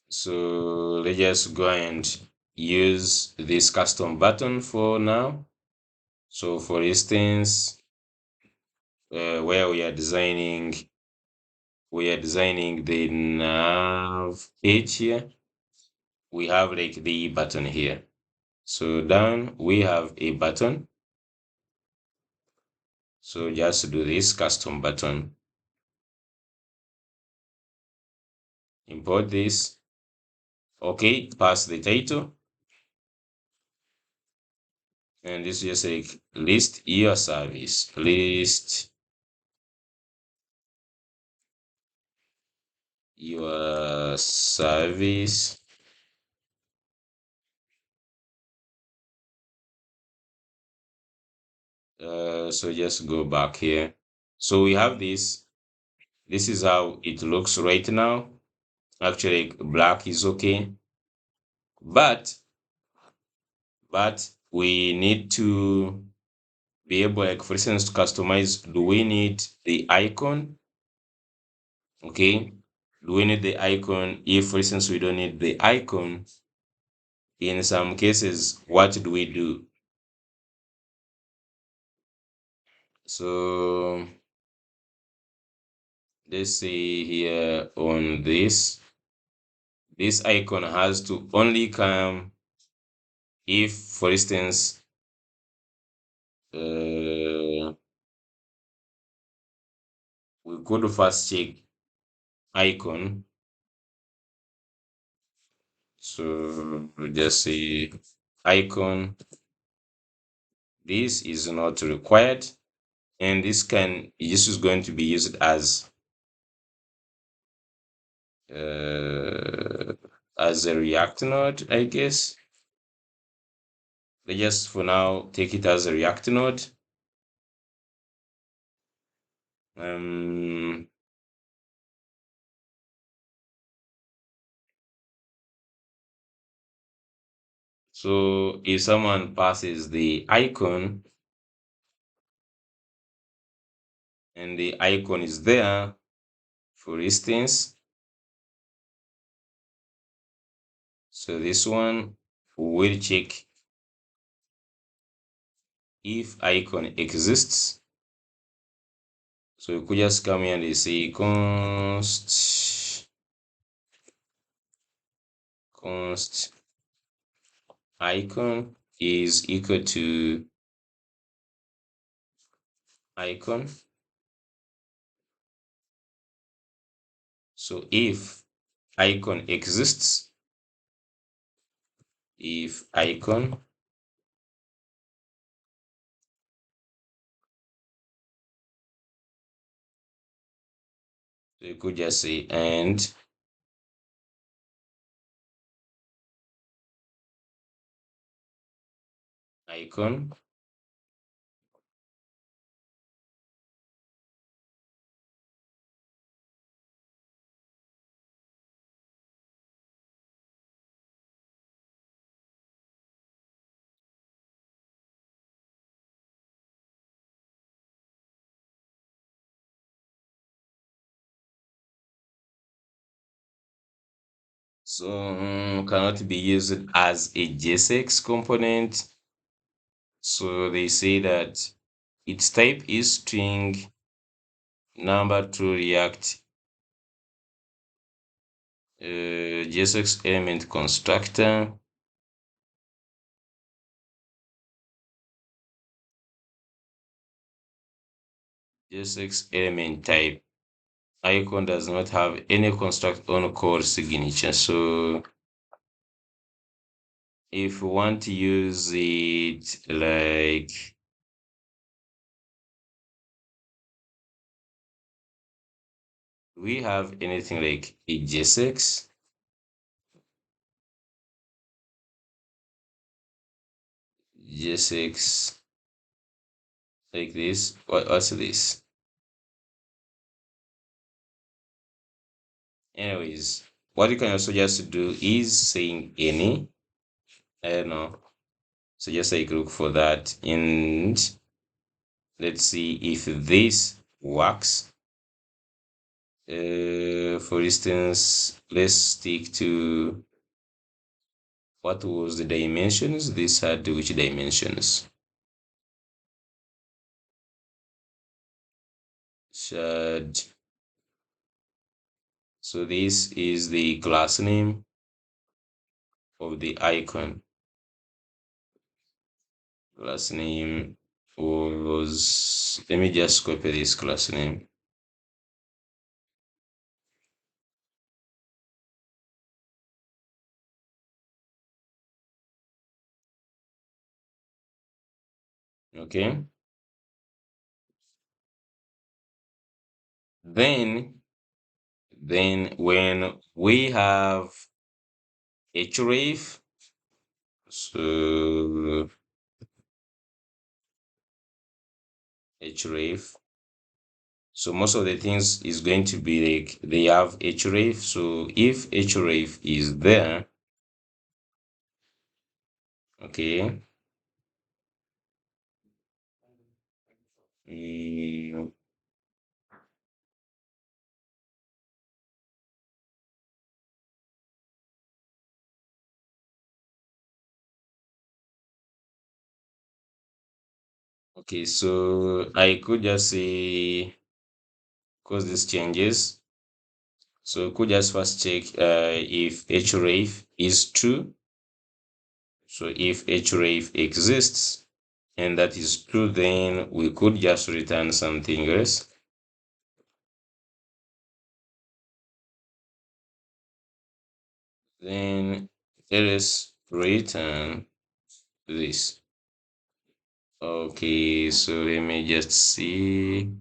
So let's just go and use this custom button for now. So for instance, where we are designing the nav page here, we have like the button here. So down we have a button. So just do this custom button, import this. Okay, pass the title, and this is just like list your service, list your service. So just go back here. So we have this. This is how it looks right now. Actually, black is okay, but we need to be able, like for instance, to customize. Do we need the icon? Okay. Do we need the icon? If for instance we don't need the icon, in some cases, what do we do? So let's say here on this icon has to only come if, for instance, we could first check icon. So we just say icon. This is not required, and this is going to be used uh, as a React node, I guess. Let's just for now take it as a React node. Um, so if someone passes the icon and the icon is there, for instance, so this one will check if icon exists. So you could just come here and say const icon is equal to icon. So if icon exists, if icon, so you could just say and icon So cannot be used as a JSX component. So they say that its type is string number to React JSX element constructor. JSX element type icon does not have any construct on core signature. So if we want to use it like we have anything like a JSX, JSX like this. What's this? Anyways, what you can also just do is saying any. I don't know. So just like look for that and let's see if this works. For instance, let's stick to what was the dimensions. This had which dimensions? Should so this is the class name of the icon. Class name was, let me just copy this class name. Okay. Then when we have href, so href, so most of the things is going to be like they have href. So if href is there, okay, mm, okay, so I could just say cause this changes. So could just first check if href is true. So if href exists and that is true, then we could just return something else. Then let us return this. Okay, so let me just see.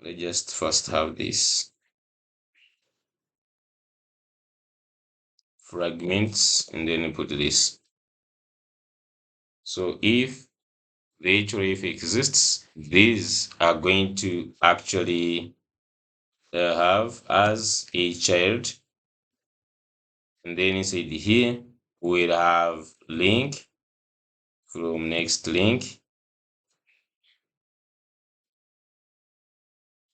Let's just first have this fragments and then put this. So if the href exists, these are going to actually have as a child, and then inside here we'll have link from next link,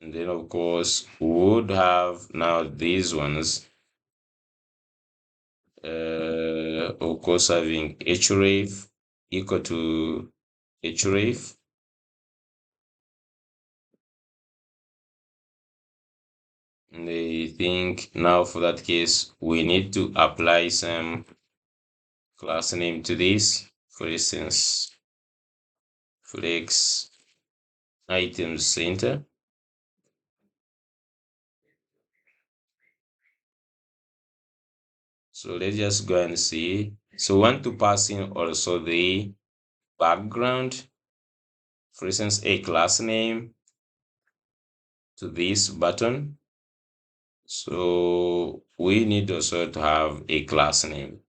and then of course we would have now these ones, of course having href equal to href, and I think now for that case we need to apply some class name to this. For instance, flex items center. So let's just go and see. So we want to pass in also the background, for instance, a class name to this button. So we need also to have a class name.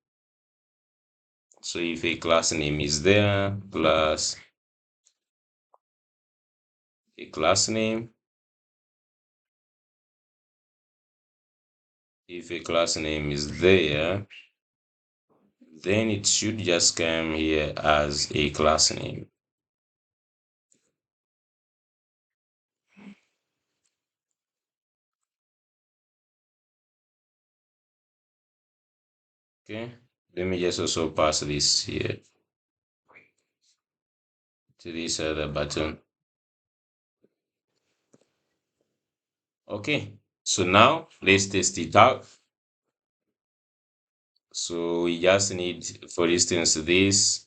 So if a class name is there, plus a class name, if a class name is there, then it should just come here as a class name. Okay, let me just also pass this here to this other button. Okay, so now let's test it out. So we just need, for instance, this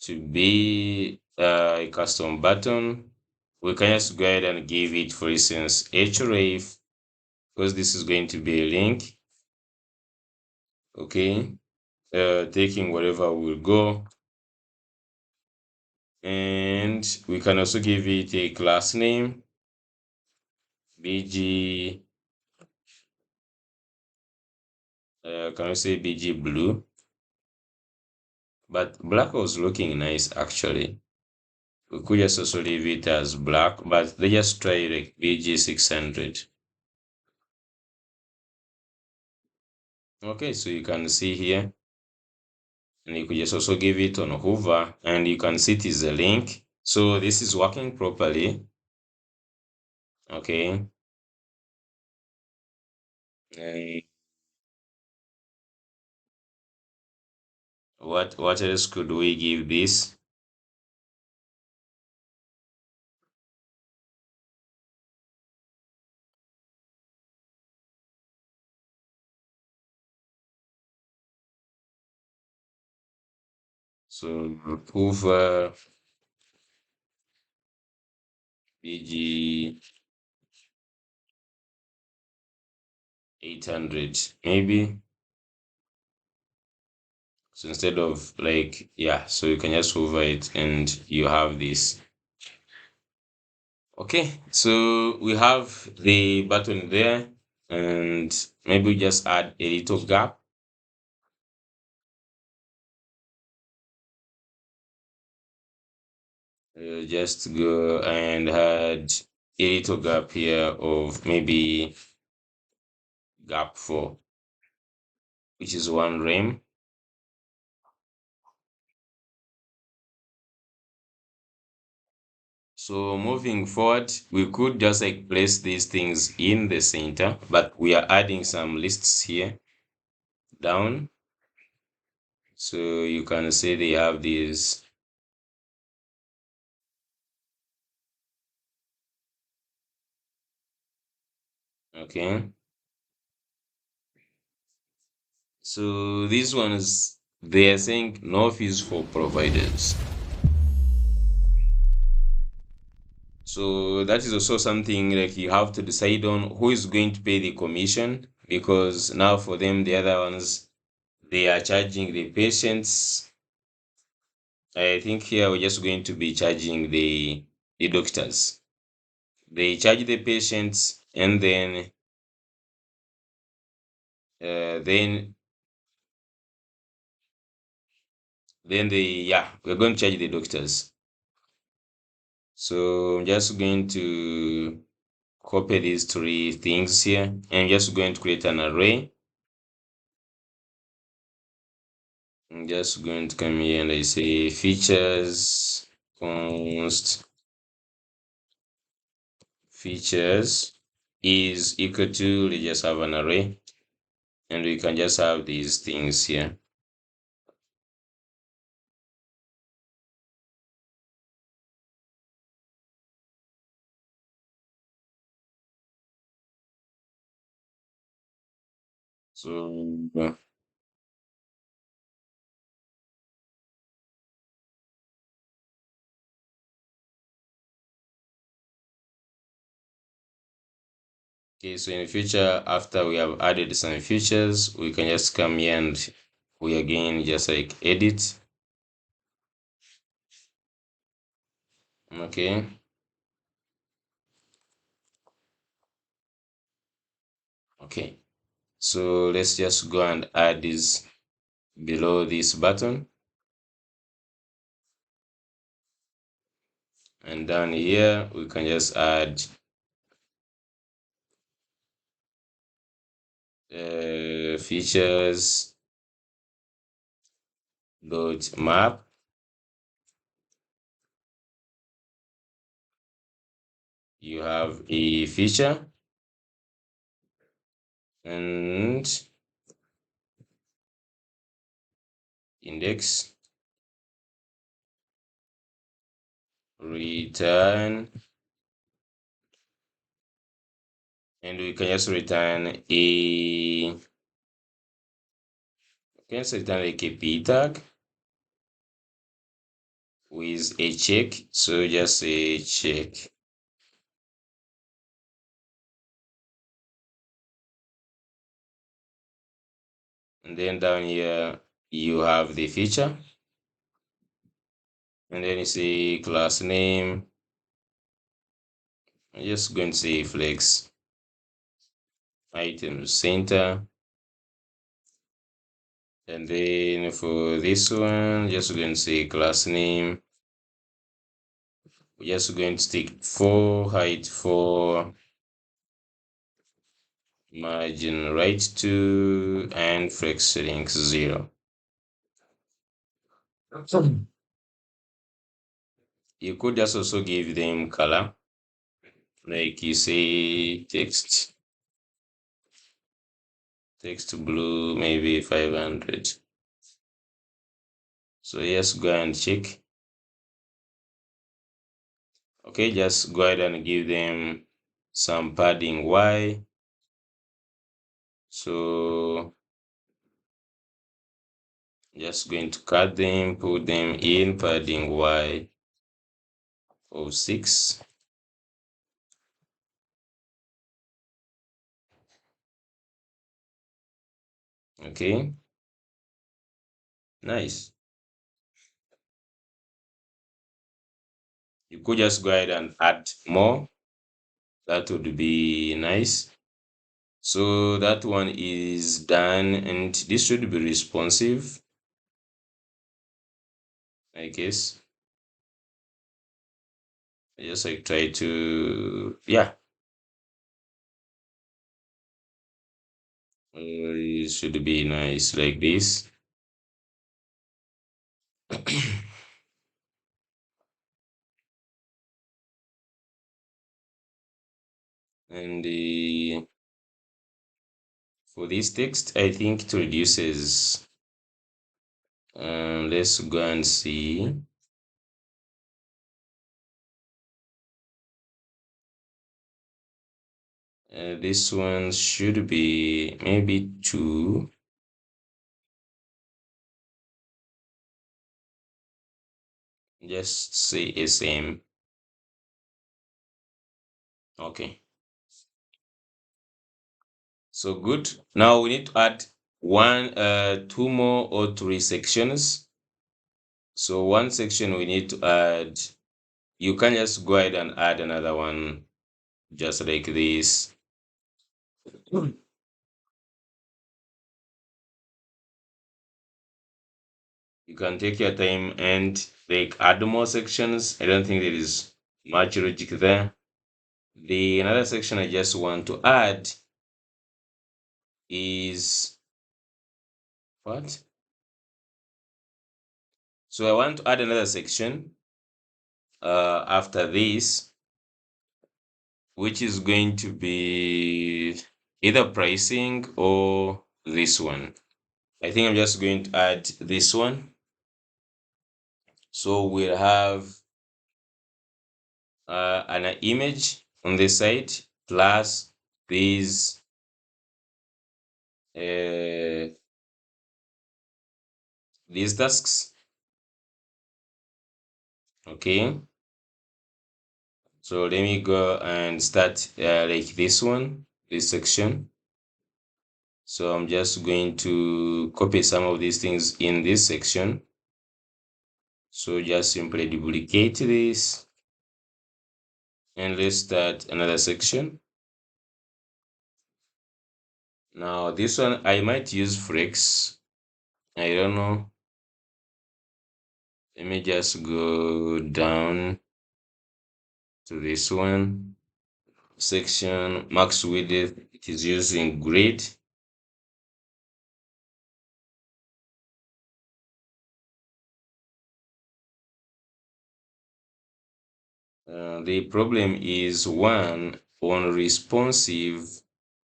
to be a custom button. We can just go ahead and give it, for instance, href, because this is going to be a link. Okay, taking whatever will go. And we can also give it a class name, bg, can we say bg blue? But black was looking nice actually. We could just also leave it as black, but let's just try like bg600. Okay, so you can see here, and you could just also give it on hover, and you can see it is a link. So this is working properly. Okay. And what else could we give this? So hover bg 800 maybe. So instead of like, yeah, so you can just hover it and you have this. Okay, so we have the button there, and maybe we just add a little gap. Just go and add a little gap here of maybe gap 4, which is 1 rem. So moving forward, we could just like place these things in the center, but we are adding some lists here down. So you can see they have these. Okay. So these ones, they are saying no fees for providers. So that is also something like you have to decide on who is going to pay the commission, because now for them, the other ones, they are charging the patients. I think here we're just going to be charging the doctors. They charge the patients, and then they, yeah, we're going to charge the doctors. So I'm just going to copy these 3 things here, and I'm just going to create an array. I'm just going to come here and I say features const features is equal to, let's just have an array, and we can just have these things here. So okay, so in the future, after we have added some features, we can just come here and we again just like edit. Okay. Okay. So let's just go and add this below this button. And down here, we can just add features dot map. You have a feature and index return, and we can just return a return like a p tag with a check. So just a check. And then down here you have the feature, and then you see class name. I'm just going to say flex item center. And then for this one, just going to say class name. We're just going to take 4 height 4, margin right 2, and flex length 0. You could just also give them color, like you say text blue, maybe 500. So yes, go and check. Okay, just go ahead and give them some padding Y. So just going to cut them, put them in padding Y of 6. Okay, nice. You could just go ahead and add more. That would be nice. So that one is done, and this should be responsive, I guess. I just like try to, yeah. It should be nice like this. And for this text, I think it reduces. Let's go and see. This one should be maybe 2. Just say SM. Okay. So good. Now we need to add 2 more or 3 sections. So one section we need to add. You can just go ahead and add another one, just like this. You can take your time and like add more sections. I don't think there is much logic there. The another section I just want to add is what? So I want to add another section after this, which is going to be either pricing or this one. I think I'm just going to add this one. So we'll have an image on the side plus these tasks. Okay, so let me go and start like this one, this section. So I'm just going to copy some of these things in this section. So just simply duplicate this and let's start another section. Now this one I might use Flex. I don't know. Let me just go down to this one. Section max width, it is using grid. The problem is one on responsive,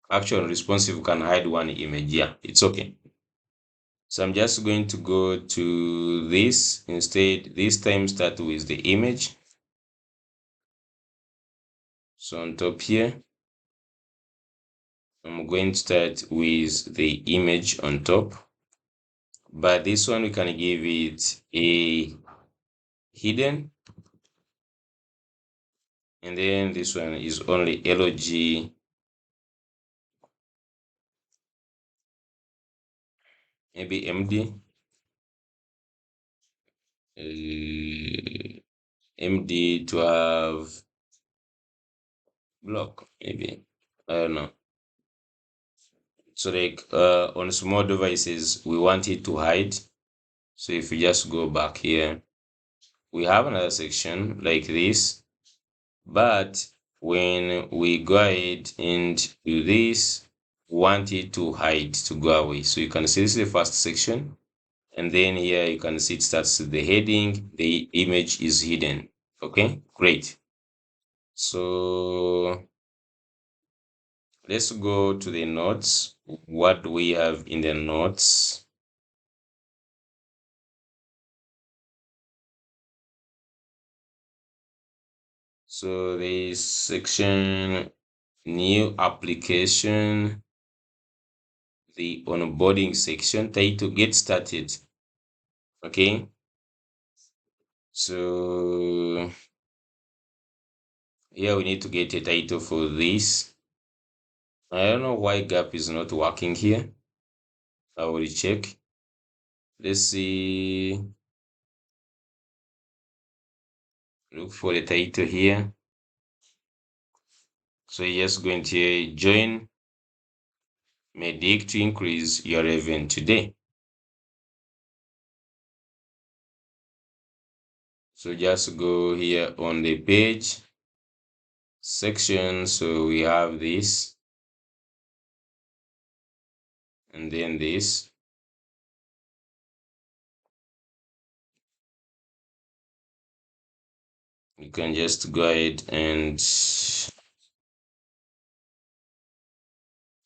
actual responsive can hide one image. Yeah, it's okay. So I'm just going to go to this instead. This time start with the image. So on top here, I'm going to start with the image on top. But this one, we can give it a hidden. And then this one is only log, maybe md. MD to have block, maybe. I don't know. So like on small devices, we want it to hide. So if we just go back here, we have another section like this. But when we go ahead and do this, we want it to hide, to go away. So you can see this is the first section. And then here you can see it starts with the heading, the image is hidden. Okay, great. So let's go to the notes. What do we have in the notes? So this section, new application, the onboarding section, title, get started. Okay. So here we need to get a title for this. I don't know why gap is not working here. I will check. Let's see. Look for the title here. So you're just going to join Medic to increase your revenue today. So just go here on the page section. So we have this and then this. You can just go ahead and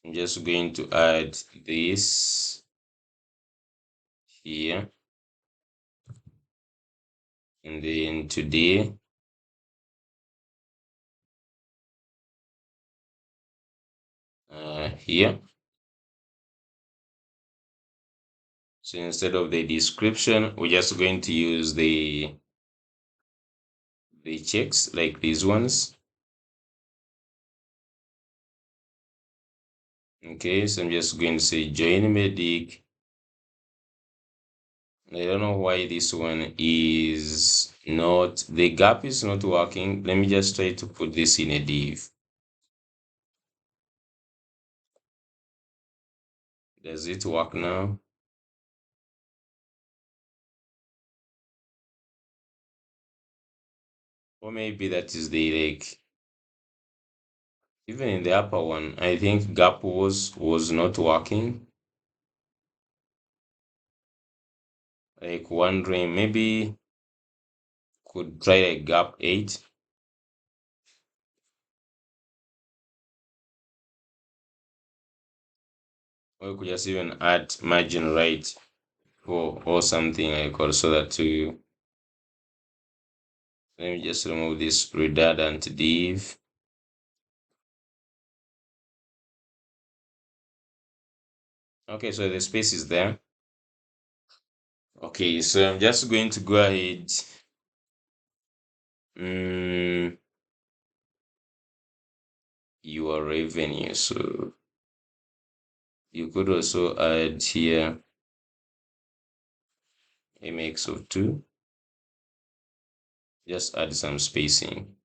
I'm just going to add this here and then today. Here. So instead of the description, we're just going to use the checks like these ones. Okay, so I'm just going to say join Medic. I don't know why this one is not, the gap is not working. Let me just try to put this in a div. Does it work now? Or maybe that is the like, even in the upper one, I think gap was not working. Like wondering, maybe could try a gap 8. Or we could just even add margin right or something like also that too. Let me just remove this redundant div. Okay, so the space is there. Okay, so I'm just going to go ahead. Your revenue. So you could also add here a mix of 2. Just add some spacing.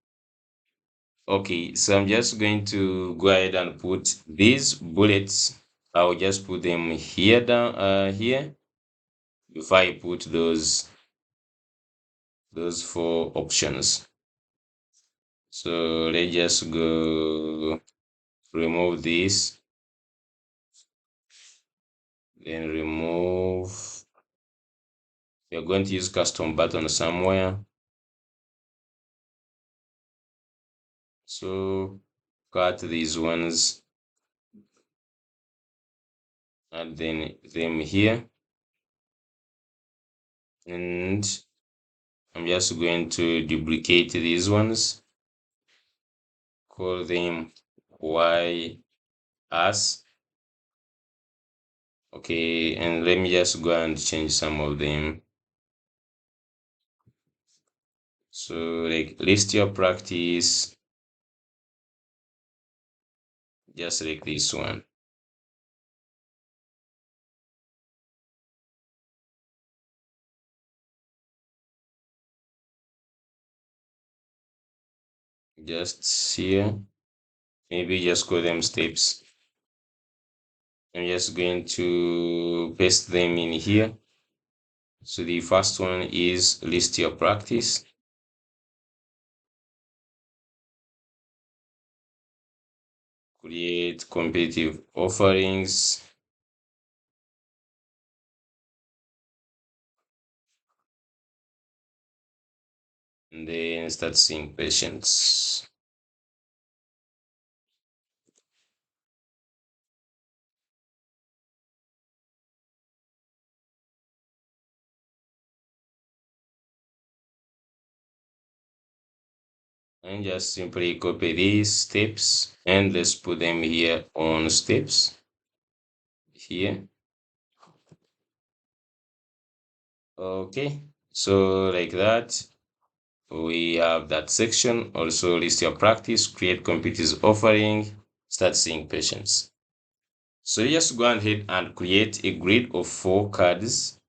Okay, so I'm just going to go ahead and put these bullets. I'll just put them here down here before I put those 4 options. So let's just go remove this, then remove. We're going to use custom button somewhere. So cut these ones, add them here, and I'm just going to duplicate these ones, call them y as. Okay, and let me just go and change some of them. So like list your practice, just like this one. Just here, maybe just call them steps. I'm just going to paste them in here. So the first one is list your practice. Create competitive offerings. And then start seeing patients. And just simply copy these steps and let's put them here on steps here. Okay, so like that, we have that section. Also list your practice, create competitive offering, start seeing patients. So just go ahead and create a grid of 4 cards.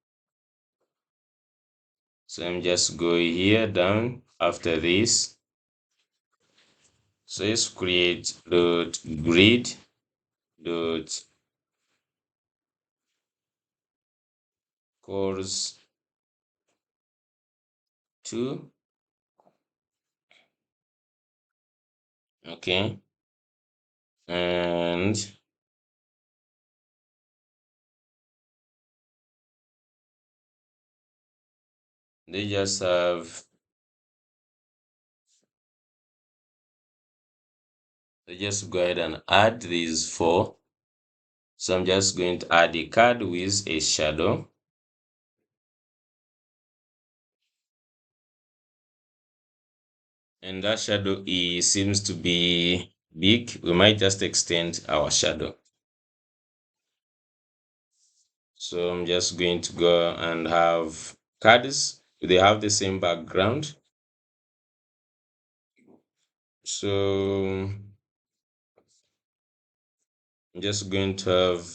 So I'm just going here down after this. So let's create dot grid dot course 2. Okay, and they just have they just go ahead and add these 4. So I'm just going to add a card with a shadow. And that shadow seems to be big. We might just extend our shadow. So I'm just going to go and have cards. They have the same background. So I'm just going to have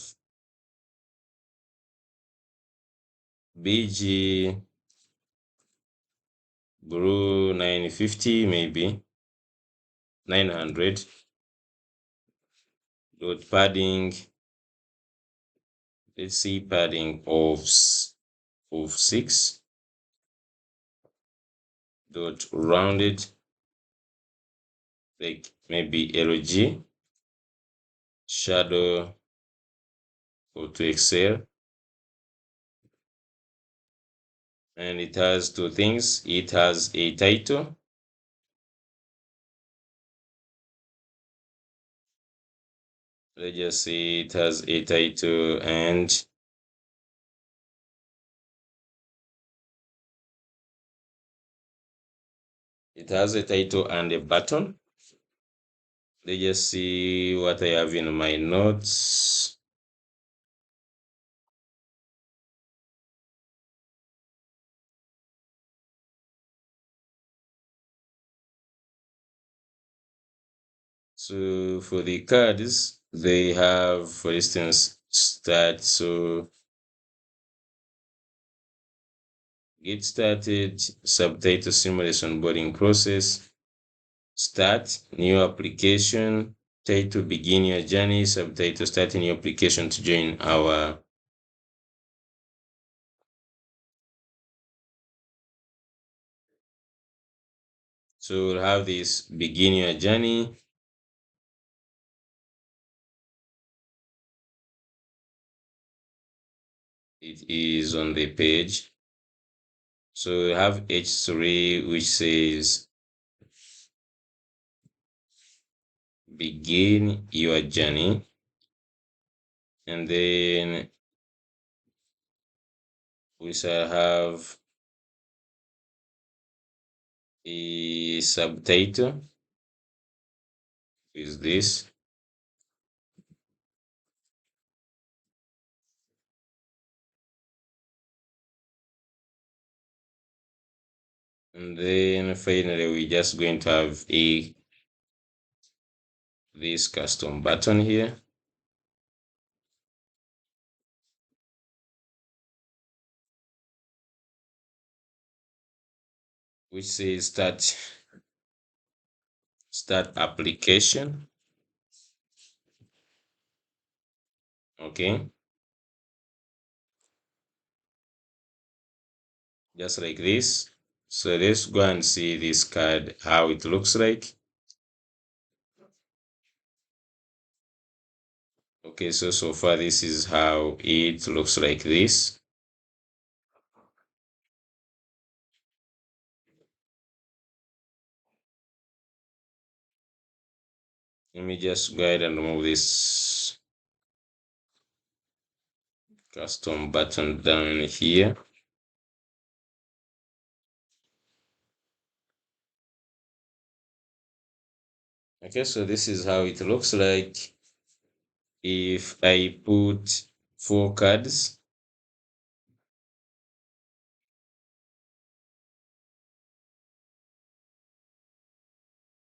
BG Brew 950, maybe 900 dot padding. Let's see, padding of 6 dot rounded, like maybe LG shadow or to Excel. And it has 2 things. It has a title. Let's just say it has a title and it has a title and a button. Let's just see what I have in my notes. So for the cards, they have, for instance, start. So get started, subtitle seamless onboarding process, start new application, title begin your journey, subtitle start a new application to join our. So we'll have this begin your journey. It is on the page. So we have H3, which says begin your journey, and then we shall have a subtitle is this, and then finally we're just going to have this custom button here, which says start application. Okay, just like this. So let's go and see this card, how it looks like. Okay, so far this is how it looks like this. Let me just go ahead and remove this custom button down here. Okay, so this is how it looks like if I put 4 cards.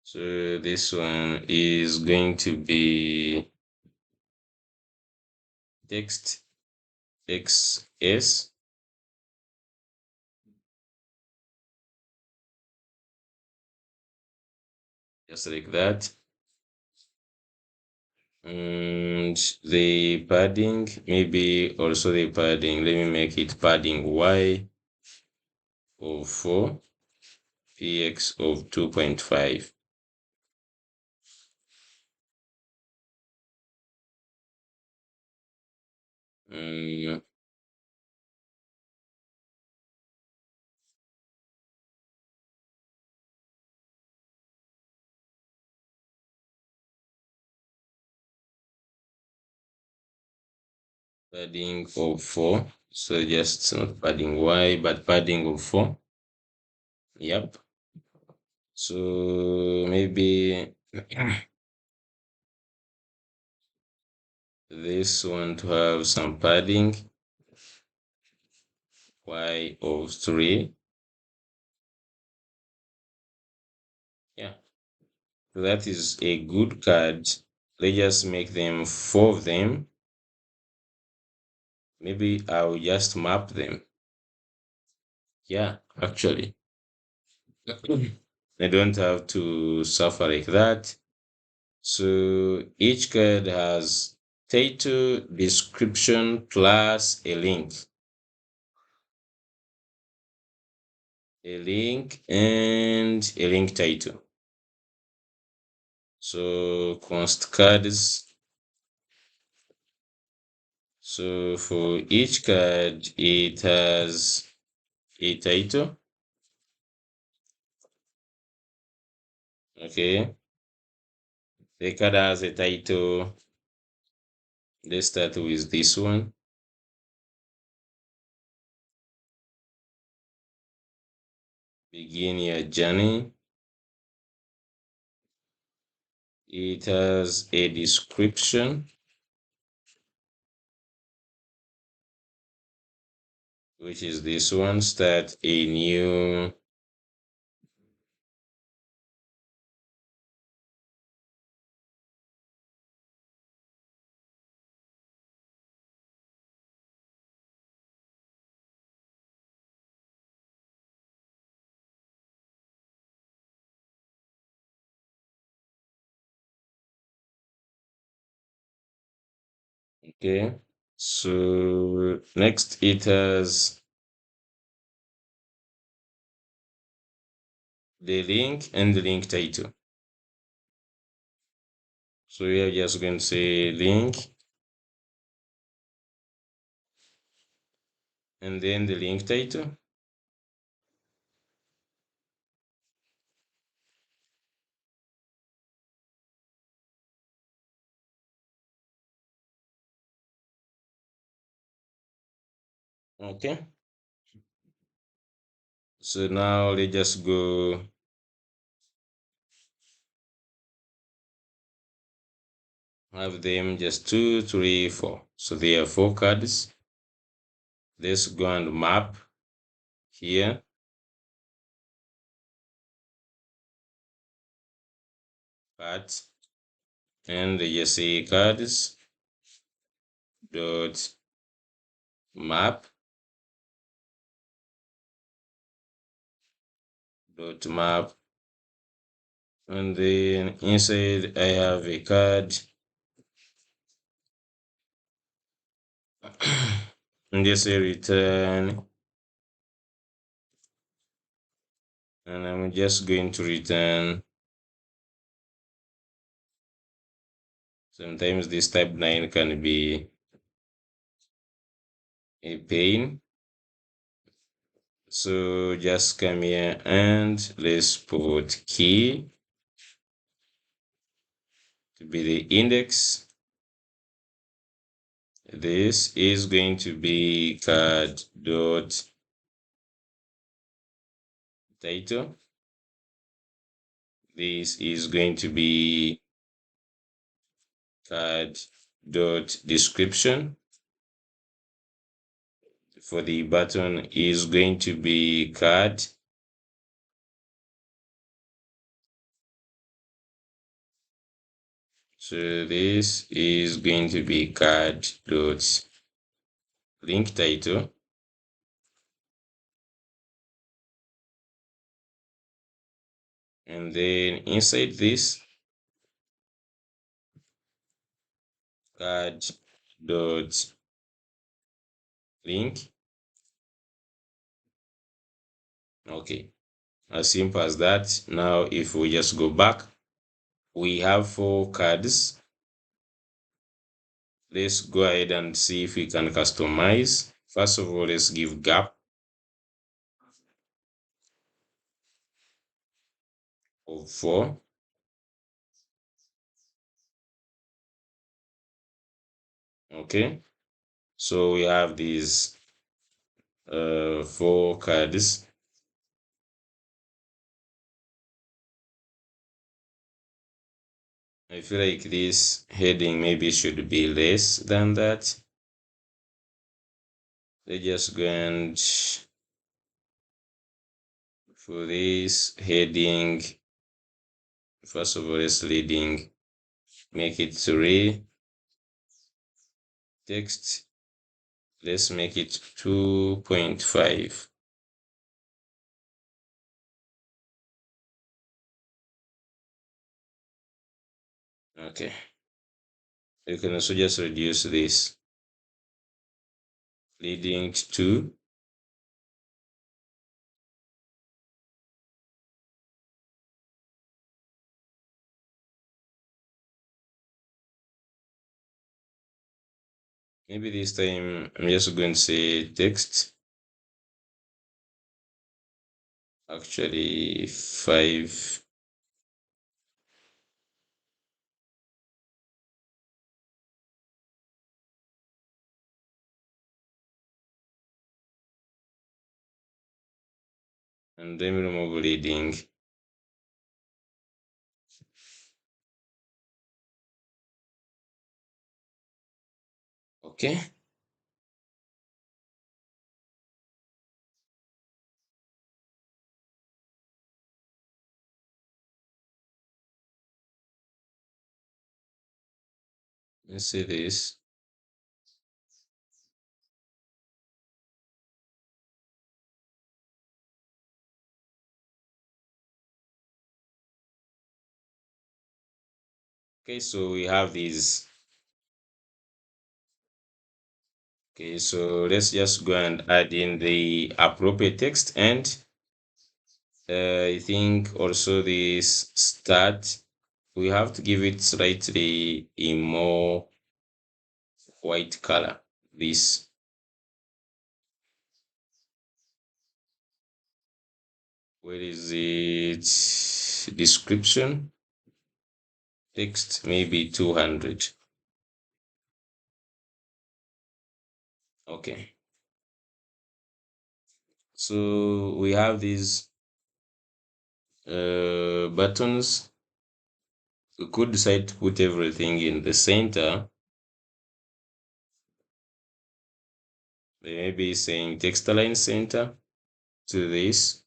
So this one is going to be text XS. Just like that. And the padding, maybe also the padding, let me make it padding Y of 4, PX of 2.5. Padding of 4. So just not padding Y, but padding of 4. Yep. So maybe this one to have some padding, Y of 3. Yeah. So that is a good card. Let's just make them 4 of them. Maybe I'll just map them. Yeah, actually. I don't have to suffer like that. So each card has title, description, plus a link. A link and a link title. So const cards. So for each card, it has a title. Okay. The card has a title. Let's start with this one. Begin your journey. It has a description, which is this one. Start a new okay. So next it has the link and the link title. So we are just going to say link and then the link title. Okay, so now let's just go have them just 2, 3, 4. So there are 4 cards. Let's go and map here. Cards and just say cards dot map dot map, and then inside I have a card and just say return, and I'm just going to return. Sometimes this type 9 can be a pain. So just come here and let's put key to be the index. This is going to be card dot title. This is going to be card dot description. For the button is going to be card. So this is going to be card dot link title. And then inside this, card dot link. Okay, as simple as that. Now if we just go back, we have 4 cards. Let's go ahead and see if we can customize. First of all, let's give gap of 4. Okay, so we have these 4 cards. I feel like this heading maybe should be less than that. Let's just go and for this heading, first of all, let's leading, make it 3. Text, let's make it 2.5. Okay, you can also just reduce this leading to 2. Maybe this time I'm just going to say text, actually 5. And then remove leading. Okay, let's see this. Okay, so we have these. Okay, so let's just go and add in the appropriate text, and I think also this start, we have to give it slightly a more white color. This, where is it? Description text, maybe 200. Okay, So we have these buttons. We could decide to put everything in the center. Maybe saying text align center to this.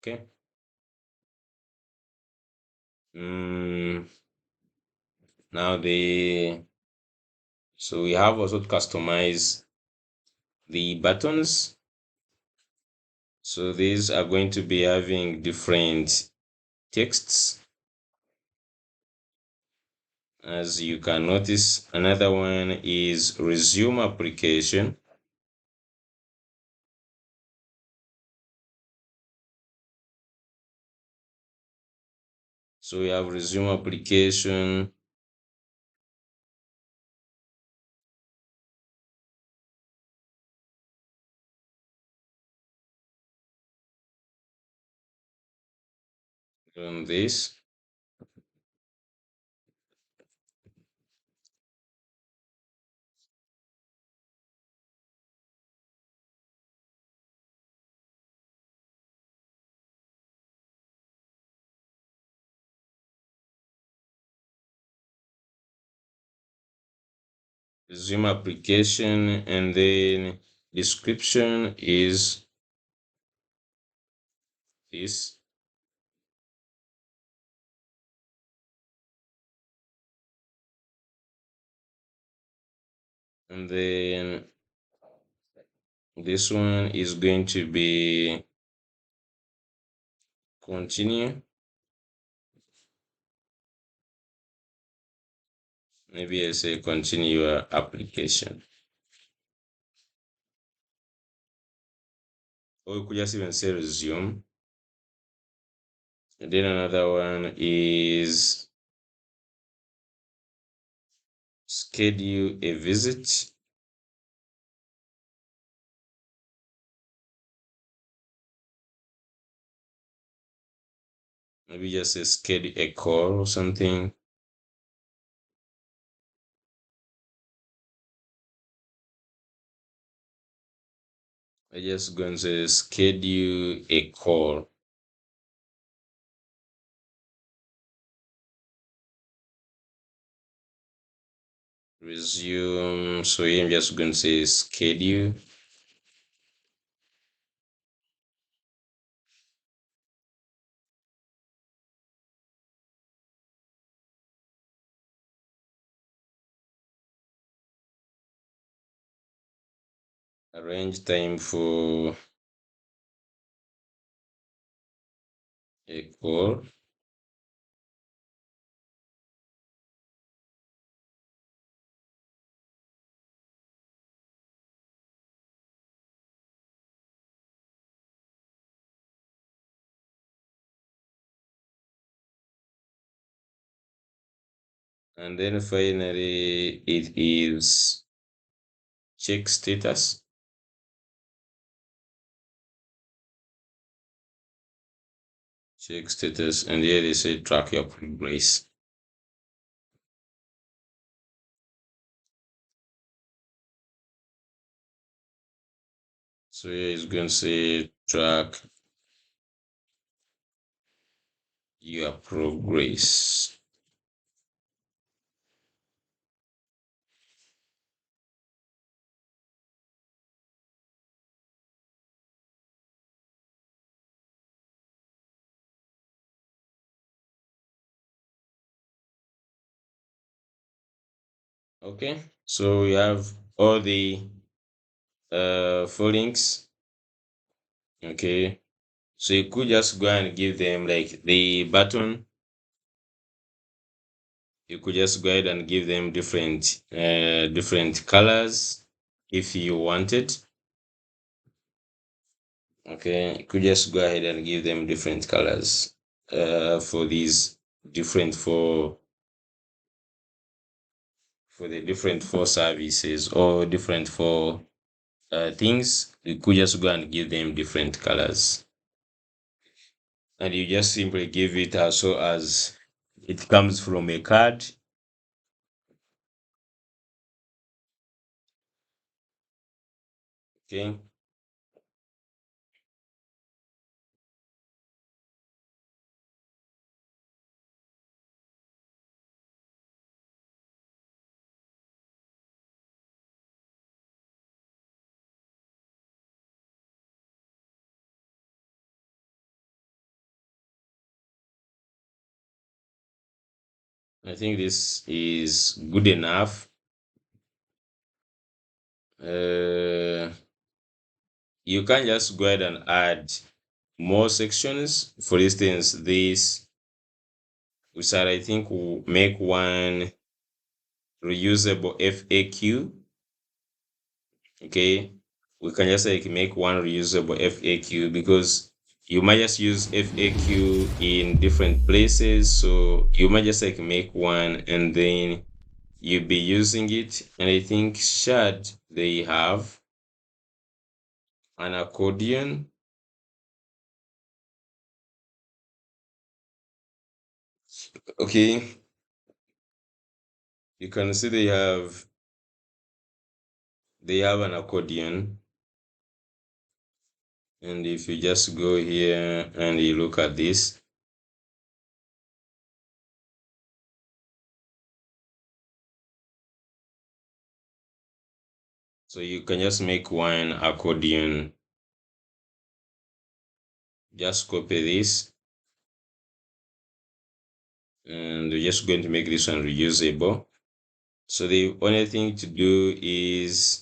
Okay. Mm, now so we have also to customize the buttons. So these are going to be having different texts. As you can notice, another one is resume application. So we have resume application. On this. Resume application, and then description is this. And then this one is going to be continue. Maybe I say continue your application. Or you could just even say resume. And then another one is schedule a visit. Maybe just say schedule a call or something. I just go and say schedule a call. Resume. So here I'm just going to say schedule. Arrange time for a call. And then finally, it is check status. Check status, and here they say track your progress. So here it's going to say track your progress. Okay, so we have all the full links. Okay, so you could just go and give them like the button. You could just go ahead and give them different colors if you wanted. Okay, you could just go ahead and give them different colors for these different for the different four services or different four things. You could just go and give them different colors. and you just simply give it as so as it comes from a card. Okay. I think this is good enough. Uh, you can just go ahead and add more sections. For instance, this, which I think will make one reusable FAQ. Okay, we can just like make one reusable FAQ because you might just use FAQ in different places. So you might just like make one and then you'll be using it. And I think Shad, they have an accordion. Okay, you can see they have an accordion. And if you just go here and you look at this, so you can just make one accordion. Just copy this, and we're just going to make this one reusable. So the only thing to do is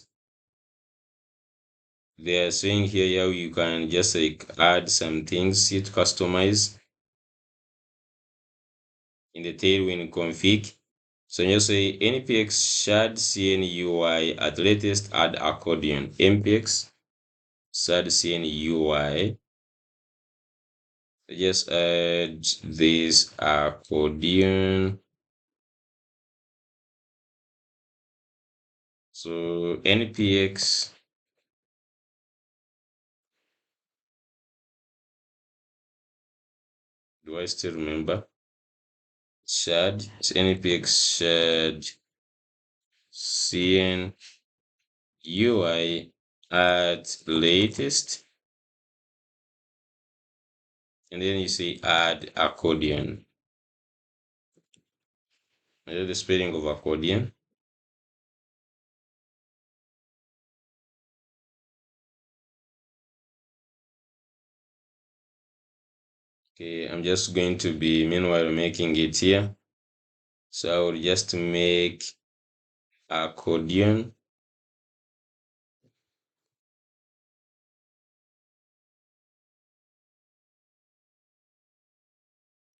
they are saying here how you can just like add some things here to customize in the tailwind config. So you say npx shad cnui at latest add accordion npx shad cnui. Just add this accordion. So npx, do I still remember? Shad, it's npx shad cn UI at latest, and then you say add accordion. The spelling of accordion. Okay, I'm just going to be meanwhile making it here. So I will just make accordion.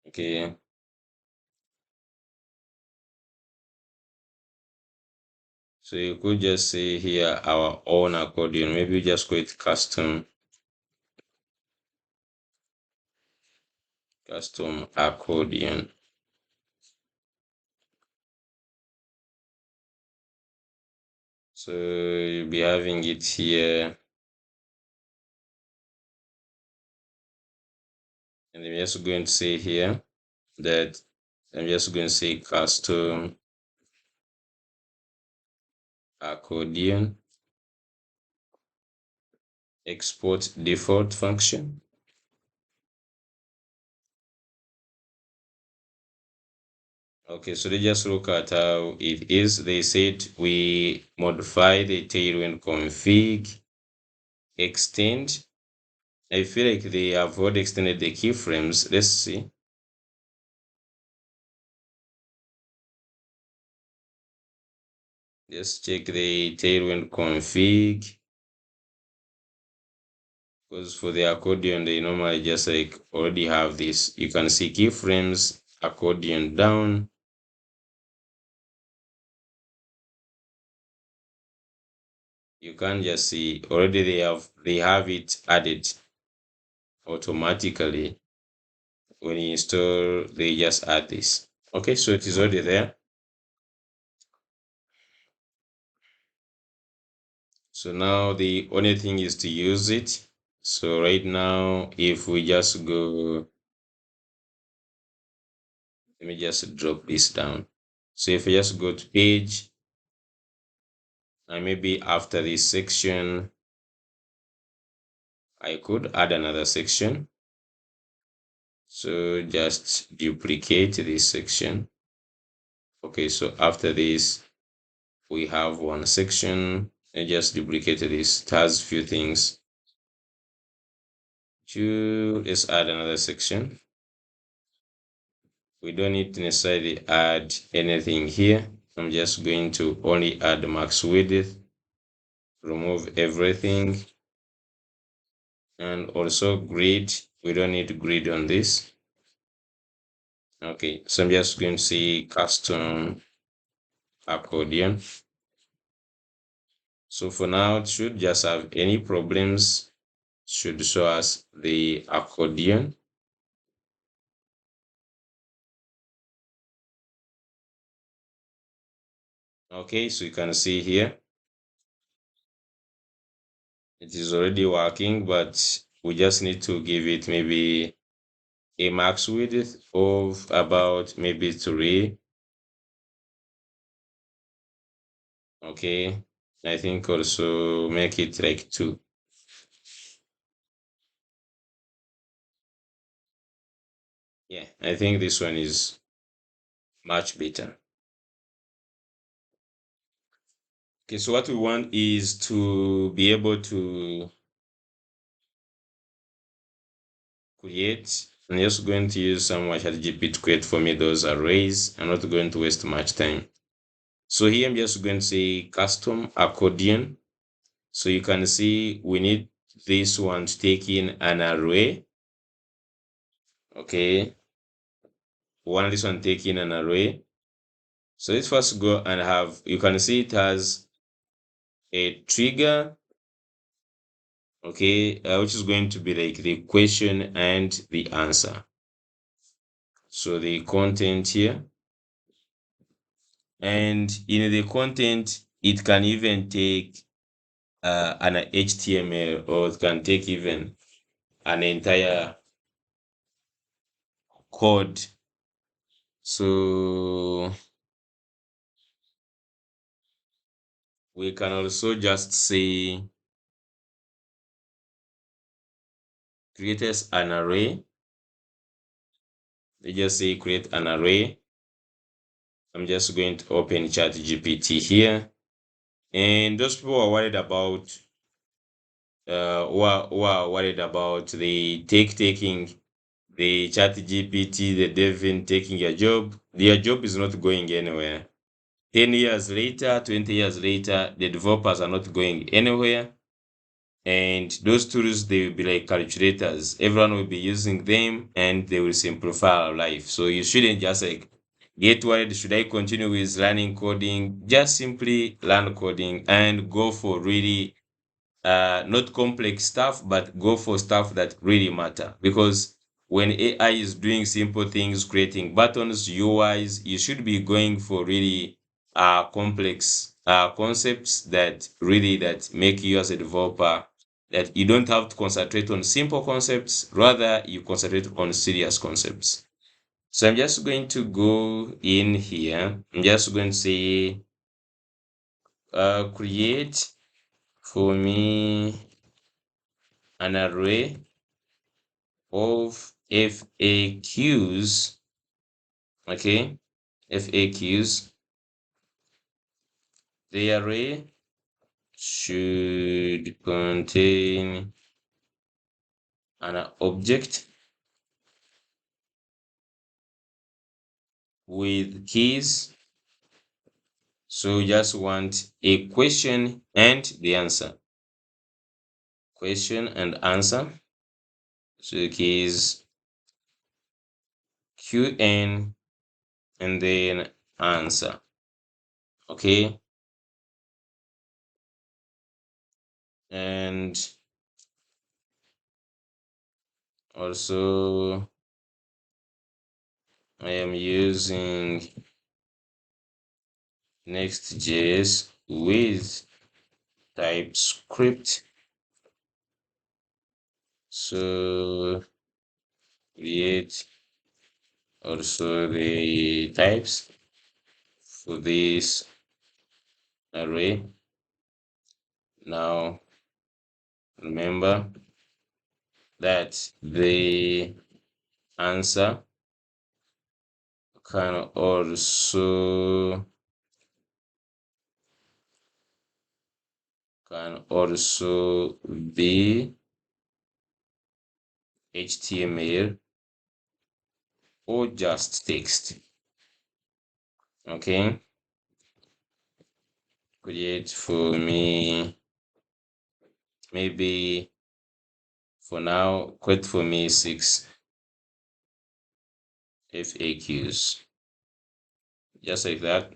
Okay. So you could just say here our own accordion. Maybe you just call it custom accordion. So you'll be having it here. And I'm just going to say here that I'm just going to say custom accordion export default function. Okay, so they just look at how it is. They said we modify the tailwind config extend. I feel like they have already extended the keyframes. Let's see. Let's check the tailwind config. Because for the accordion, they normally just like already have this. You can see keyframes, accordion down. You can just see already they have it added automatically. When you install, they just add this. Okay, so it is already there. So now the only thing is to use it. So right now, if we just go Let me just drop this down. So if I just go to page, and maybe after this section, I could add another section. So just duplicate this section. Okay, so after this, we have one section, and just duplicate this. It has few things. Let's add another section. We don't need to necessarily add anything here. I'm just going to only add max width, remove everything, and also grid. We don't need grid on this. Okay, so I'm just going to say custom accordion. So for now, it should just have any problems, should show us the accordion. Okay, so you can see here, it is already working, but we just need to give it maybe a max width of about maybe 3. Okay, I think also make it like 2. Yeah, I think this one is much better. Okay, so what we want is to be able to create. I'm just going to use some ChatGPT to create for me those arrays. I'm not going to waste much time. So here I'm just going to say custom accordion. So you can see we need this one to take in an array. Okay, we want this one to take in an array. So let's first go and have, you can see it has a trigger, okay, which is going to be like the question and the answer. So the content here, and in the content, it can even take an HTML, or it can take even an entire code. So we can also just say create us an array. They just say create an array. I'm just going to open ChatGPT here. And those people are worried about who are worried about the taking the ChatGPT, the Devin taking their job is not going anywhere. 10 years later, 20 years later, the developers are not going anywhere. And those tools, they will be like calculators. Everyone will be using them and they will simplify our life. So you shouldn't just like get worried. Should I continue with learning coding? Just simply learn coding and go for really not complex stuff, but go for stuff that really matter. Because when AI is doing simple things, creating buttons, UIs, you should be going for really complex concepts that really that make you as a developer, that you don't have to concentrate on simple concepts, rather you concentrate on serious concepts. So I'm just going to go in here. I'm just going to say create for me an array of FAQs. Okay, FAQs. The array should contain an object with keys. So you just want a question and the answer. Question and answer. So the keys QN and then answer. Okay. And also I am using Next.js with TypeScript. So create also the types for this array. Now remember that the answer can also be HTML or just text. Okay, create for me, maybe for now, create for me 6 FAQs, just like that.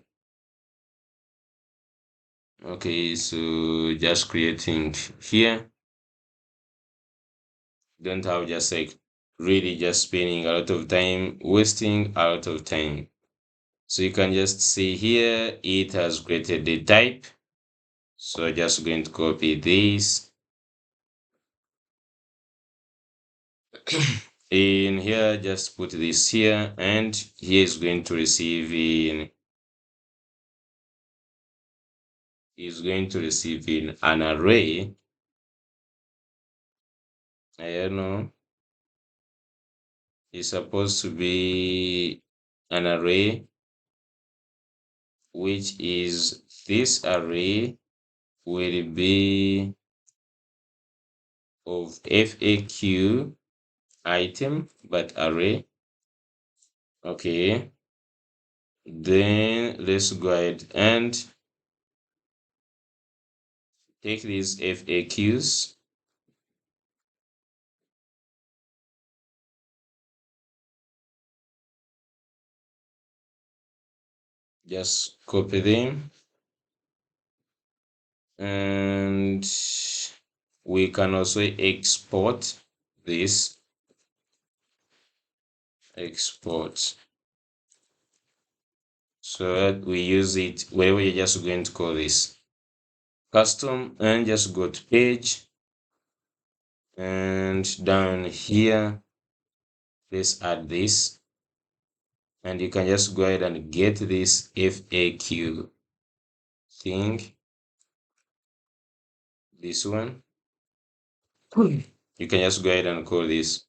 Okay, so just creating here. Don't have just like really just spending a lot of time, wasting a lot of time. So you can just see here, it has created the type. So just going to copy this in here, just put this here, and here is going to receive in an array. I don't know, it's supposed to be an array, which is this array will be of FAQ item but array. Okay, then let's go ahead and take these FAQs, just copy them, and we can also export this, export, so that we use it where we're just going to call this custom, and just go to page, and down here let's add this, and you can just go ahead and get this FAQ thing, this one. You can just go ahead and call this,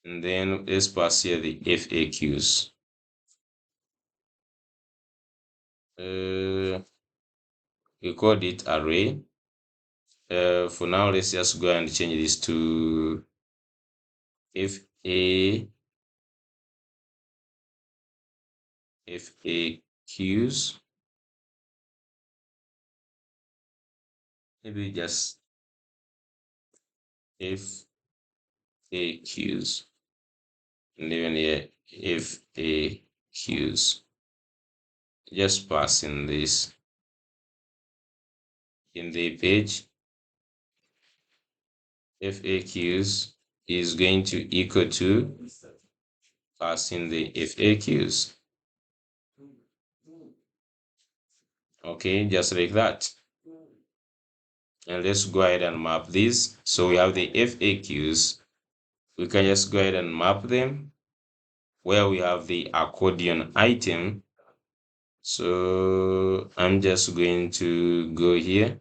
and then let's pass here the FAQs. We called it array. For now, let's just go and change this to FAQs. Maybe just FAQs, and even here FAQs. Just passing this in the page. FAQs is going to equal to passing the FAQs. Okay, just like that. And let's go ahead and map these. So we have the FAQs. We can just go ahead and map them where we have the accordion item. So I'm just going to go here.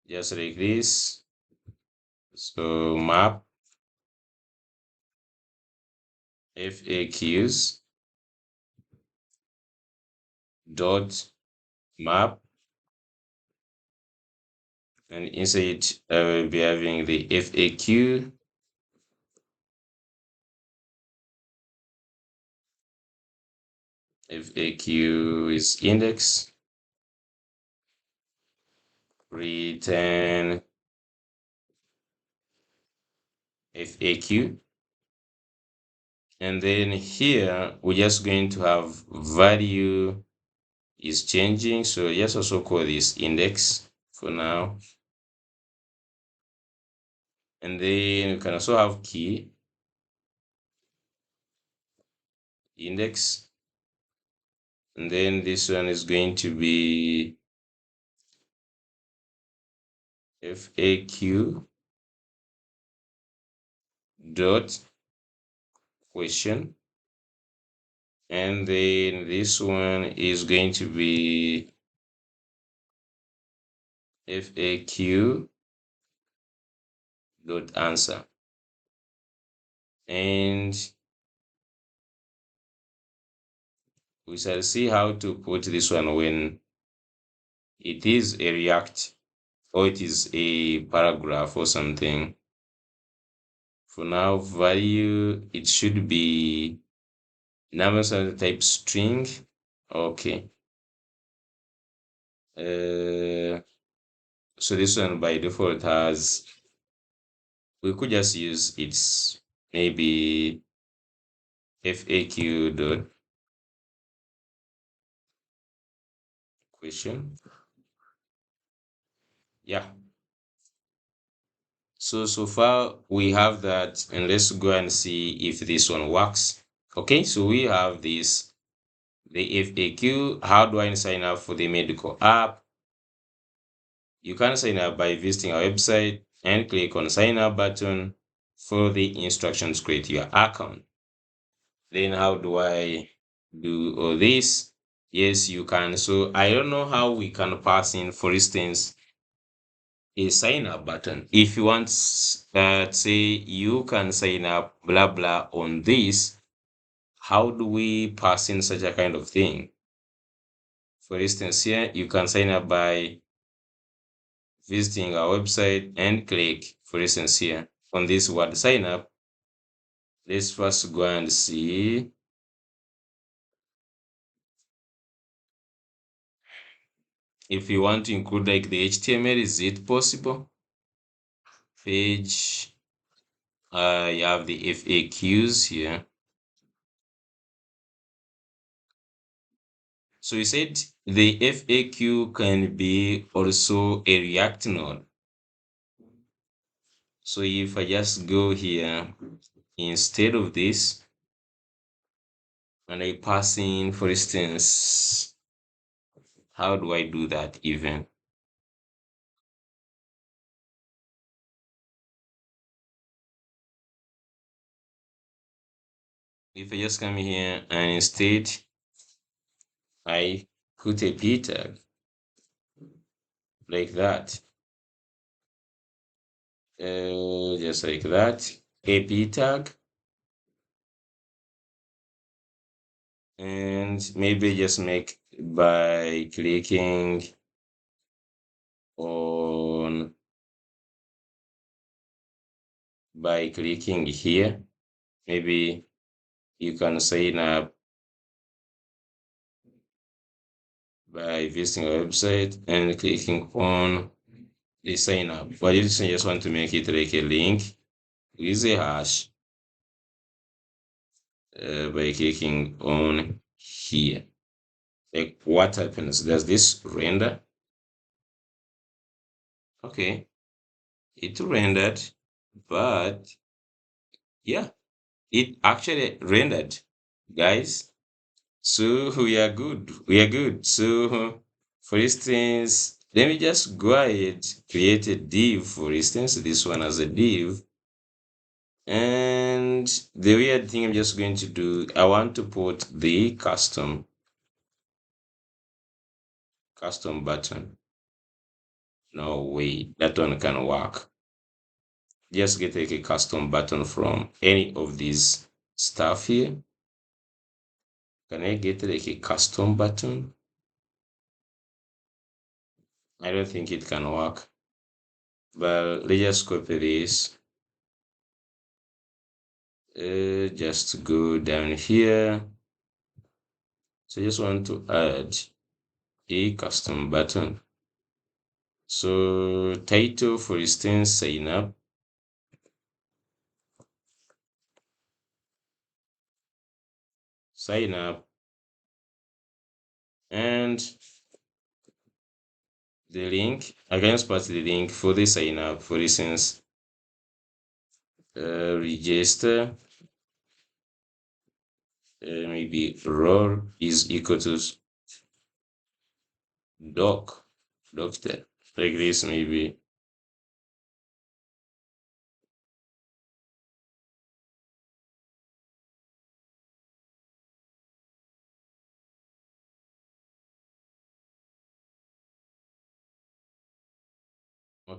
Just like this. So map FAQs dot map, and inside I will be having the FAQ. FAQ is index, return FAQ, and then here we're just going to have value is changing, so let's also call this index for now, and then we can also have key index, and then this one is going to be FAQ dot question, and then this one is going to be FAQ dot answer, and we shall see how to put this one when it is a React or it is a paragraph or something. For now, value, it should be numbers of the type string. Okay. So this one by default has, we could just use its maybe FAQ dot question. Yeah. So far we have that, and let's go and see if this one works. Okay, so we have this, the FAQ. How do I sign up for the medical app? You can sign up by visiting our website and click on sign up button. Follow the instructions, create your account. Then how do I do all this? Yes, you can. So I don't know how we can pass in, for instance, a sign up button. If you want, say you can sign up blah blah on this, how do we pass in such a kind of thing? For instance, here you can sign up by visiting our website and click, for instance, here on this word sign up. Let's first go and see if you want to include like the HTML. Is it possible? Page, you have the FAQs here. So you said the FAQ can be also a React node. So if I just go here instead of this, and I pass in, for instance, how do I do that even? If I just come here and instead I put a p tag like that, just like that, a p tag, and maybe just make by clicking on here. Maybe you can sign up by visiting our website and clicking on the sign up. But you just want to make it like a link with a hash, by clicking on here. Like what happens? Does this render? Okay, it rendered, but yeah, it actually rendered, guys. So we are good. We are good. So for instance, let me just go ahead, create a div, for instance, this one as a div. And the weird thing I'm just going to do, I want to put the custom button. No way, that one can work. Just get like a custom button from any of these stuff here. Can I get like a custom button? I don't think it can work. But let's just copy this. Just go down here. So I just want to add a custom button. So title, for instance, sign up. Sign up. And the link, I can just pass the link for the sign up. For instance, register, maybe role is equal to doctor, like this maybe.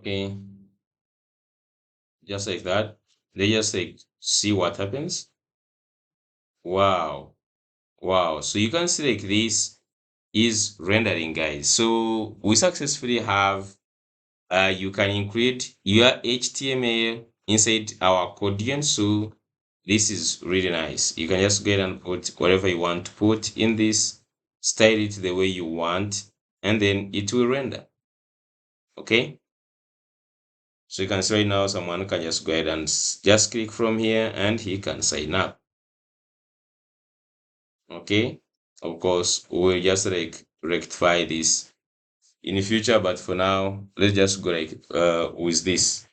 Okay, just like that. They just like see what happens. Wow, wow. So you can see like this is rendering, guys. So we successfully have you can include your HTML inside our accordion. So this is really nice. You can just go ahead and put whatever you want to put in this, style it the way you want, and then it will render. Okay. So you can see right now someone can just go ahead and just click from here and he can sign up. Okay. Of course, we'll just like rectify this in the future, but for now, let's just go like with this.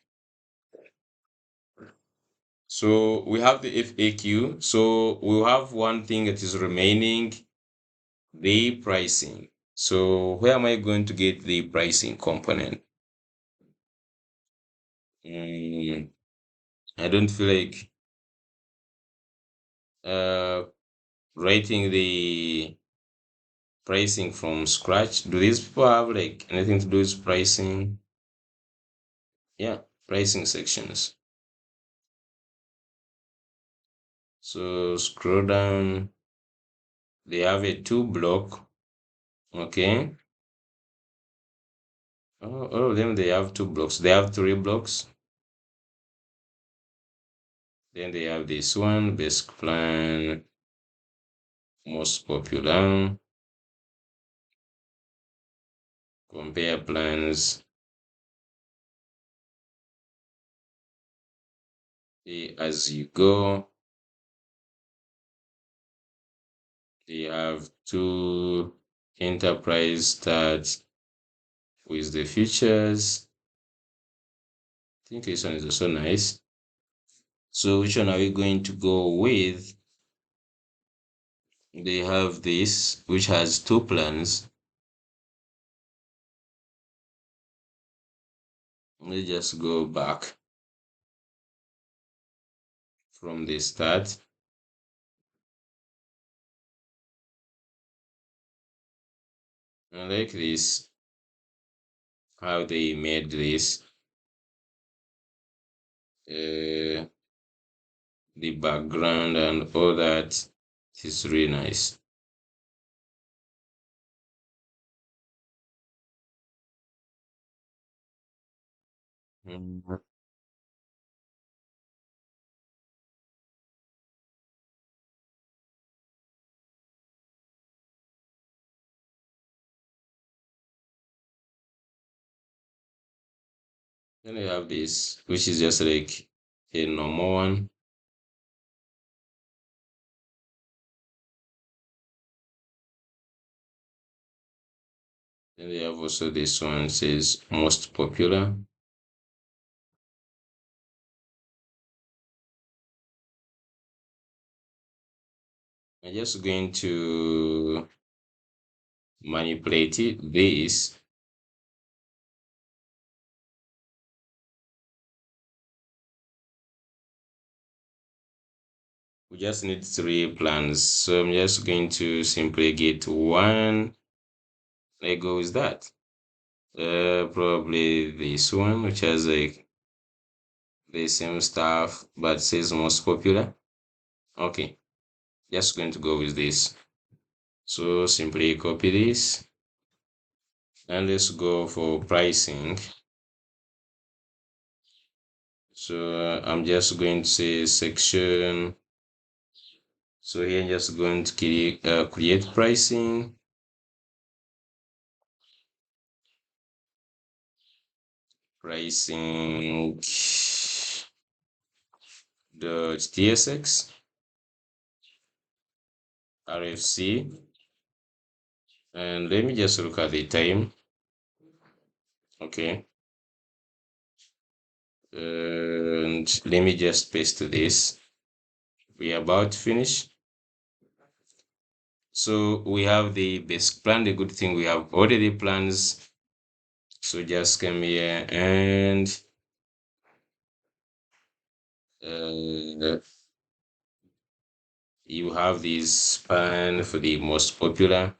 So we have the FAQ. So we'll have one thing that is remaining, the pricing. So where am I going to get the pricing component? I don't feel like uh, writing the pricing from scratch. Do these people have like anything to do with pricing? Yeah, pricing sections. So scroll down. They have a two block. Okay. Oh, all of them they have two blocks. They have three blocks. Then they have this one, basic plan, most popular, compare plans, as you go. They have two enterprise start with the features. I think this one is also nice. So which one are we going to go with? They have this, which has two plans. Let's just go back from the start. I like this, how they made this. Uh, the background and all that is really nice. Mhm. Then you have this, which is just like a normal one. Then they have also this one says most popular. I'm just going to manipulate it. This we just need three plans. So I'm just going to simply get one. Let go with that. Probably this one, which has like the same stuff but says most popular. Okay, just going to go with this. So simply copy this and let's go for pricing. So I'm just going to say section. So here I'm just going to create pricing. Pricing dot tsx rfc, and let me just look at the time. Okay, and let me just paste this. We are about to finish. So we have the basic plan. The good thing we have already plans. So just come here and uh, you have this span for the most popular.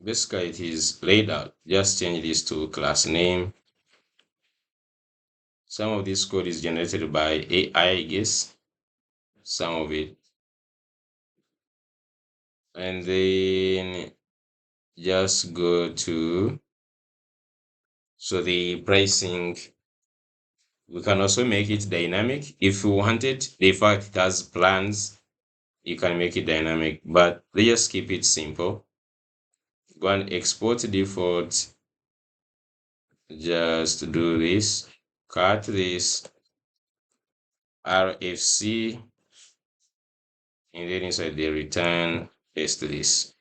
basically it is laid out. Just change this to class name. Some of this code is generated by AI, I guess. Some of it. And then just go to, so the pricing, we can also make it dynamic if you want it. The fact it has plans, you can make it dynamic, but let's just keep it simple. Go and export default. Just do this, cut this RFC, and then inside the return, paste this.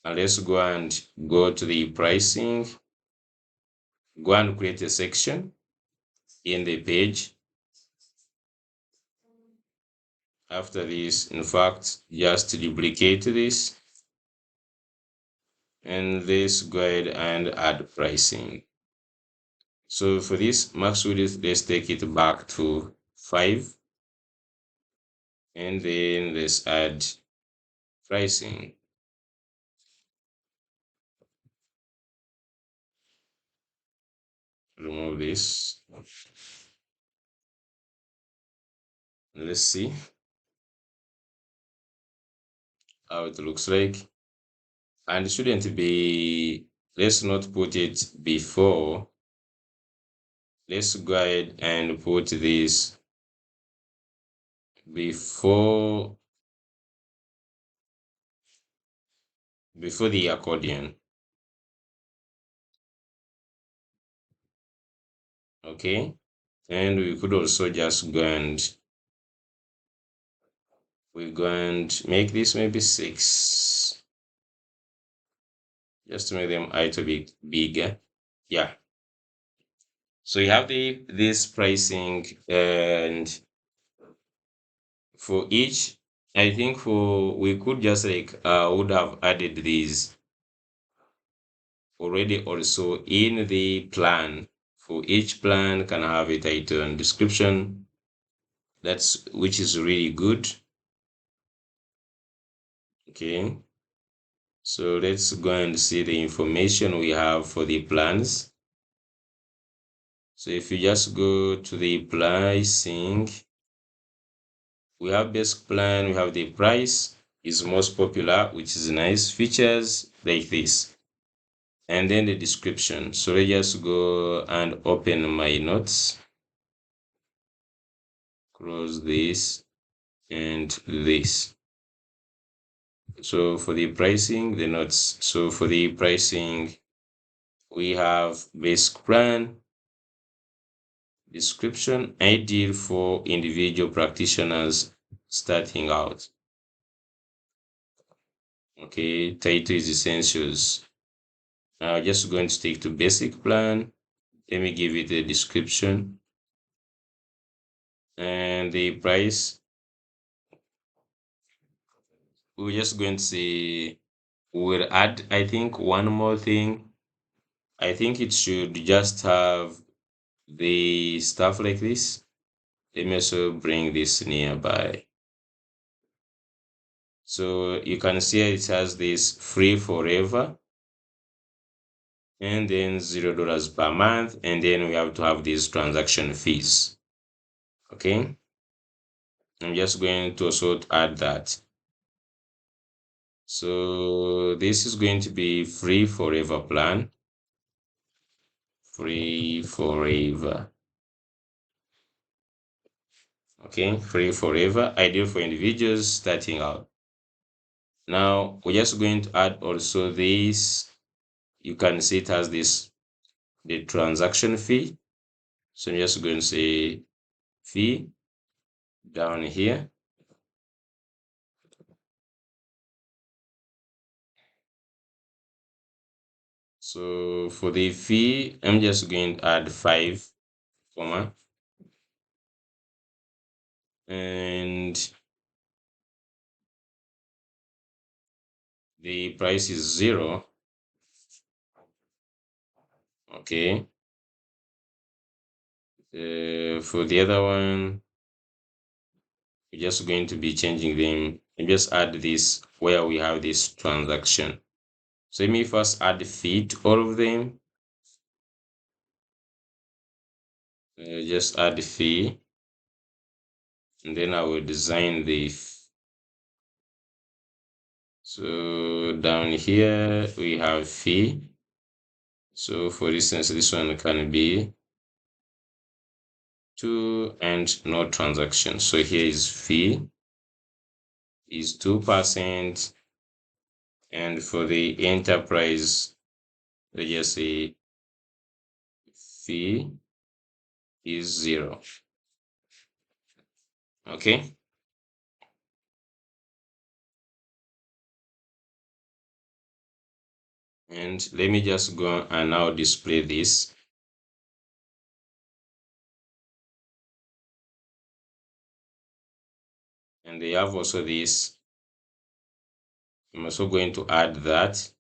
And let's go and go to the pricing. Go and create a section in the page. After this, in fact, just duplicate this, and let's go ahead and add pricing. So for this max width, let's take it back to 5, and then let's add pricing. Remove this. Let's see how it looks like. And it shouldn't be, let's not put it before. Let's go ahead and put this before the accordion. Okay, and we could also just go and we're going to make this maybe 6, just to make them a little bit bigger. Yeah, so you have this pricing, and for each, I think for we could just like would have added these already also in the plan. For each plan can have a title and description, that's which is really good. Okay, so let's go and see the information we have for the plans. So if you just go to the pricing, we have basic plan, we have the price is most popular, which is nice, features like this, and then the description. So let's just go and open my notes, close this and this. So for the pricing, the notes. So for the pricing, we have basic plan, description, ideal for individual practitioners starting out. Okay, title is essentials. Now just going to stick to basic plan. Let me give it a description. And the price, we're just going to say, we'll add, I think, one more thing. I think it should just have the stuff like this. Let me also bring this nearby. So you can see it has this free forever, and then $0 per month, and then we have to have these transaction fees. Okay, I'm just going to also add that. So this is going to be free forever plan. Free forever. Okay, free forever, ideal for individuals starting out. Now we're just going to add also this. You can see it has this, the transaction fee. So I'm just going to say fee down here. So for the fee, I'm just going to add 5, comma, and the price is 0. Okay. For the other one, we're just going to be changing them and just add this where we have this transaction. So let me first add the fee to all of them. Just add the fee, and then I will design the. So down here we have fee. So for instance, this one can be 2 and no transaction. So here is fee is 2%, and for the enterprise, let's just say fee is 0. Okay. And let me just go and now display this. And they have also this. I'm also going to add that.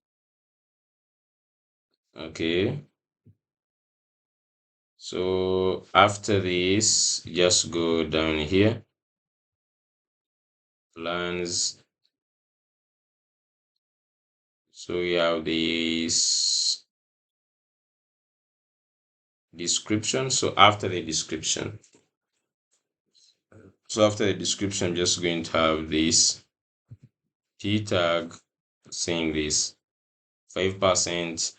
Okay. So after this, just go down here. Plans. So we have this description. So after the description, I'm just going to have this t tag saying this 5%.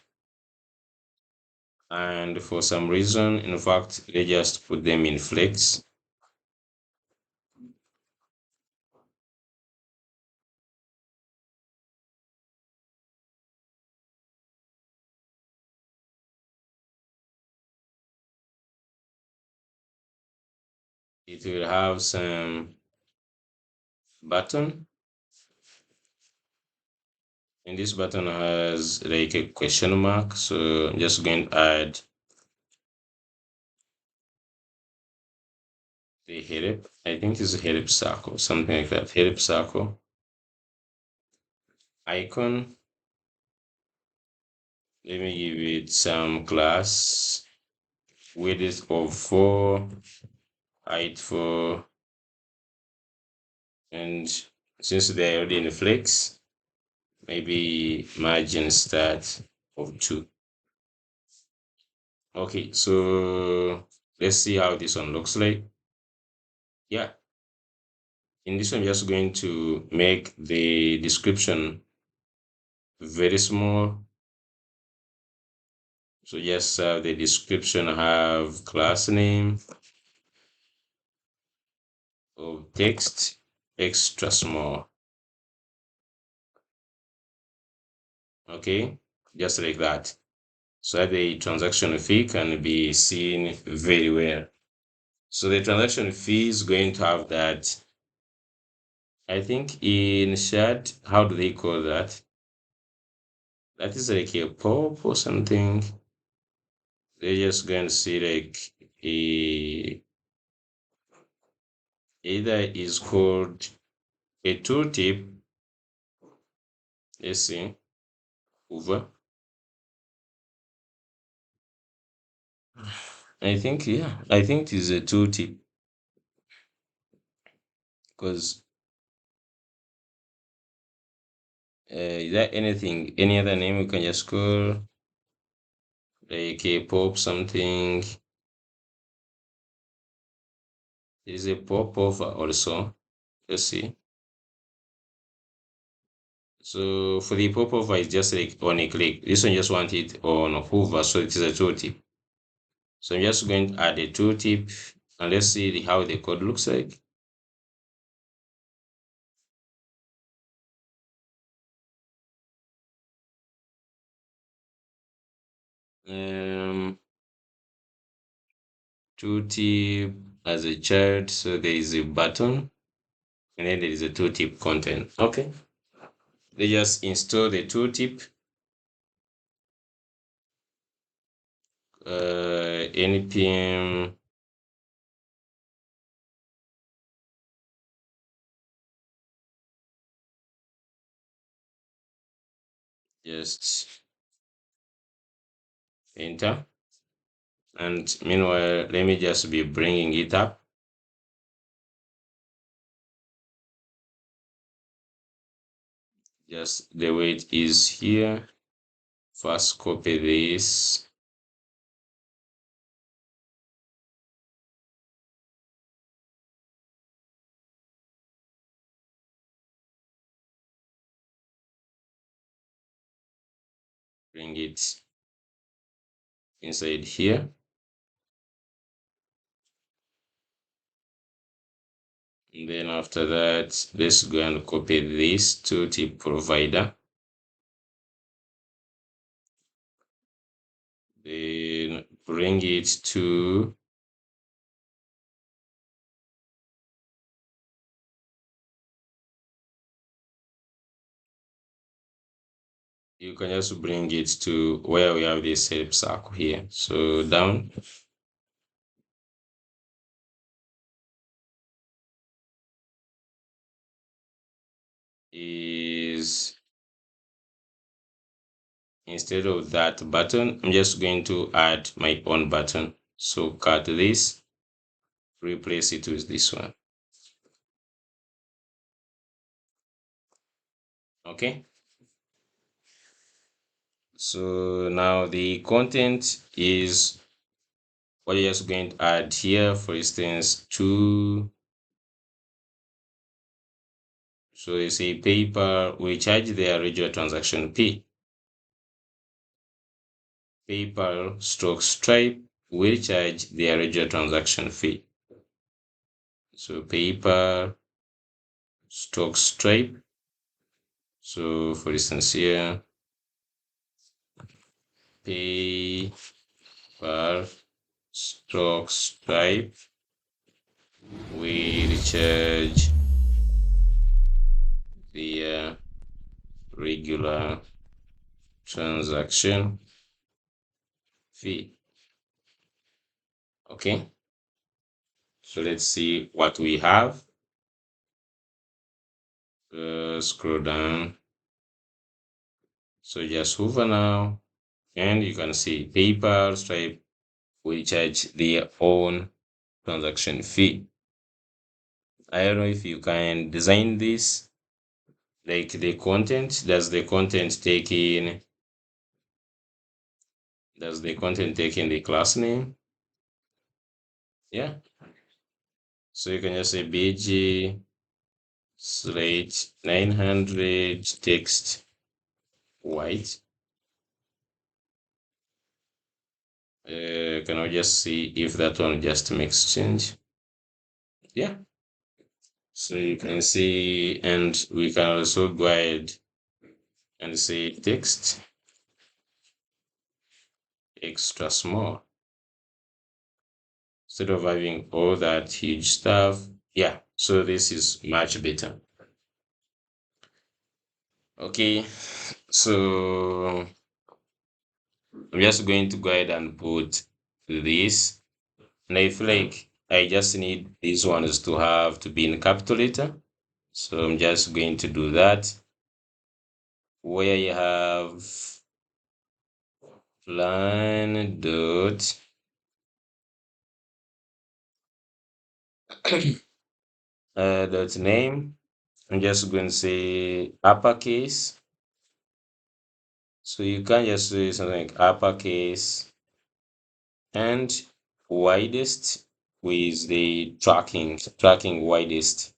And for some reason, in fact, they just put them in flex. It will have some button, and this button has like a question mark. So I'm just going to add the help. I think it's a help circle, something like that. Help circle icon. Let me give it some class, width of 4, height 4, and since they're already in the flex, maybe margin start of 2. Okay, so let's see how this one looks like. Yeah, in this one, I'm just going to make the description very small. So just the description have class name of text extra small. Okay, just like that. So that the transaction fee can be seen very well. So the transaction fee is going to have that. I think in chat, how do they call that? That is like a pop or something. They're just going to see like a either is called a tooltip. Let's see over. I think yeah, I think it is a tooltip because is there anything any other name you can just call like a pop something? There is a pop over also. Let's see. So for the pop over, it's just like on a click. This one just want it on a hover, so it is a tooltip. So I'm just going to add a tooltip and let's see how the code looks like. Um, Tooltip as a child, so there is a button and then there is a tooltip content. Okay, they just install the tooltip. Npm just enter, and meanwhile let me just be bringing it up. Just the way it is here. First copy this. Bring it inside here. And then after that, let's go and copy this to tip provider. Then bring it to you can just bring it to where we have this help circle here. So down. Is instead of that button, I'm just going to add my own button. So cut this, replace it with this one. Okay. So now the content is what you're just going to add here. For instance, so you say PayPal, we charge their regular transaction fee. PayPal stroke Stripe will charge their regular transaction fee. So PayPal stroke Stripe. So for instance here, PayPal stroke Stripe will charge the regular transaction fee. Okay, so let's see what we have. Scroll down. So just hover now, and you can see PayPal, Stripe will charge their own transaction fee. I don't know if you can design this, like the content. Does the content take in the class name? Yeah. So you can just say BG slate 900 text white. Can I just see if that one just makes change? Yeah. So you can see, and we can also go ahead and say text extra small instead of having all that huge stuff. Yeah, so this is much better. Okay, so I'm just going to go ahead and put this, and I feel like I just need these ones to be in capital letter. So I'm just going to do that. Where you have plan dot dot name. I'm just going to say uppercase. So you can just say something like uppercase and widest with the tracking widest.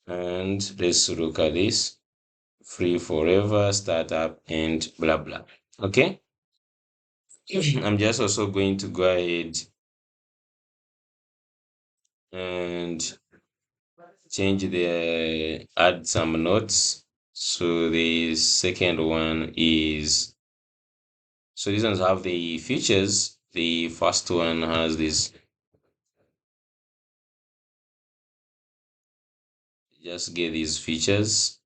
And let's look at this. Free forever, startup, and blah blah. Okay. I'm just also going to go ahead and add some notes. So the second one is, so these ones have the features. The first one has this, just get these features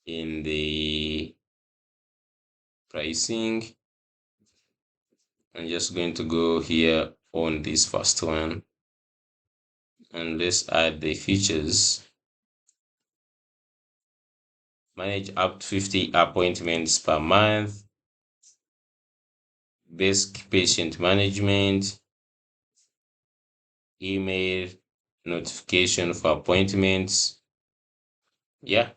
in the pricing. I'm just going to go here on this first one and let's add the features. Manage up to 50 appointments per month. Basic patient management. Email notification for appointments. Yeah.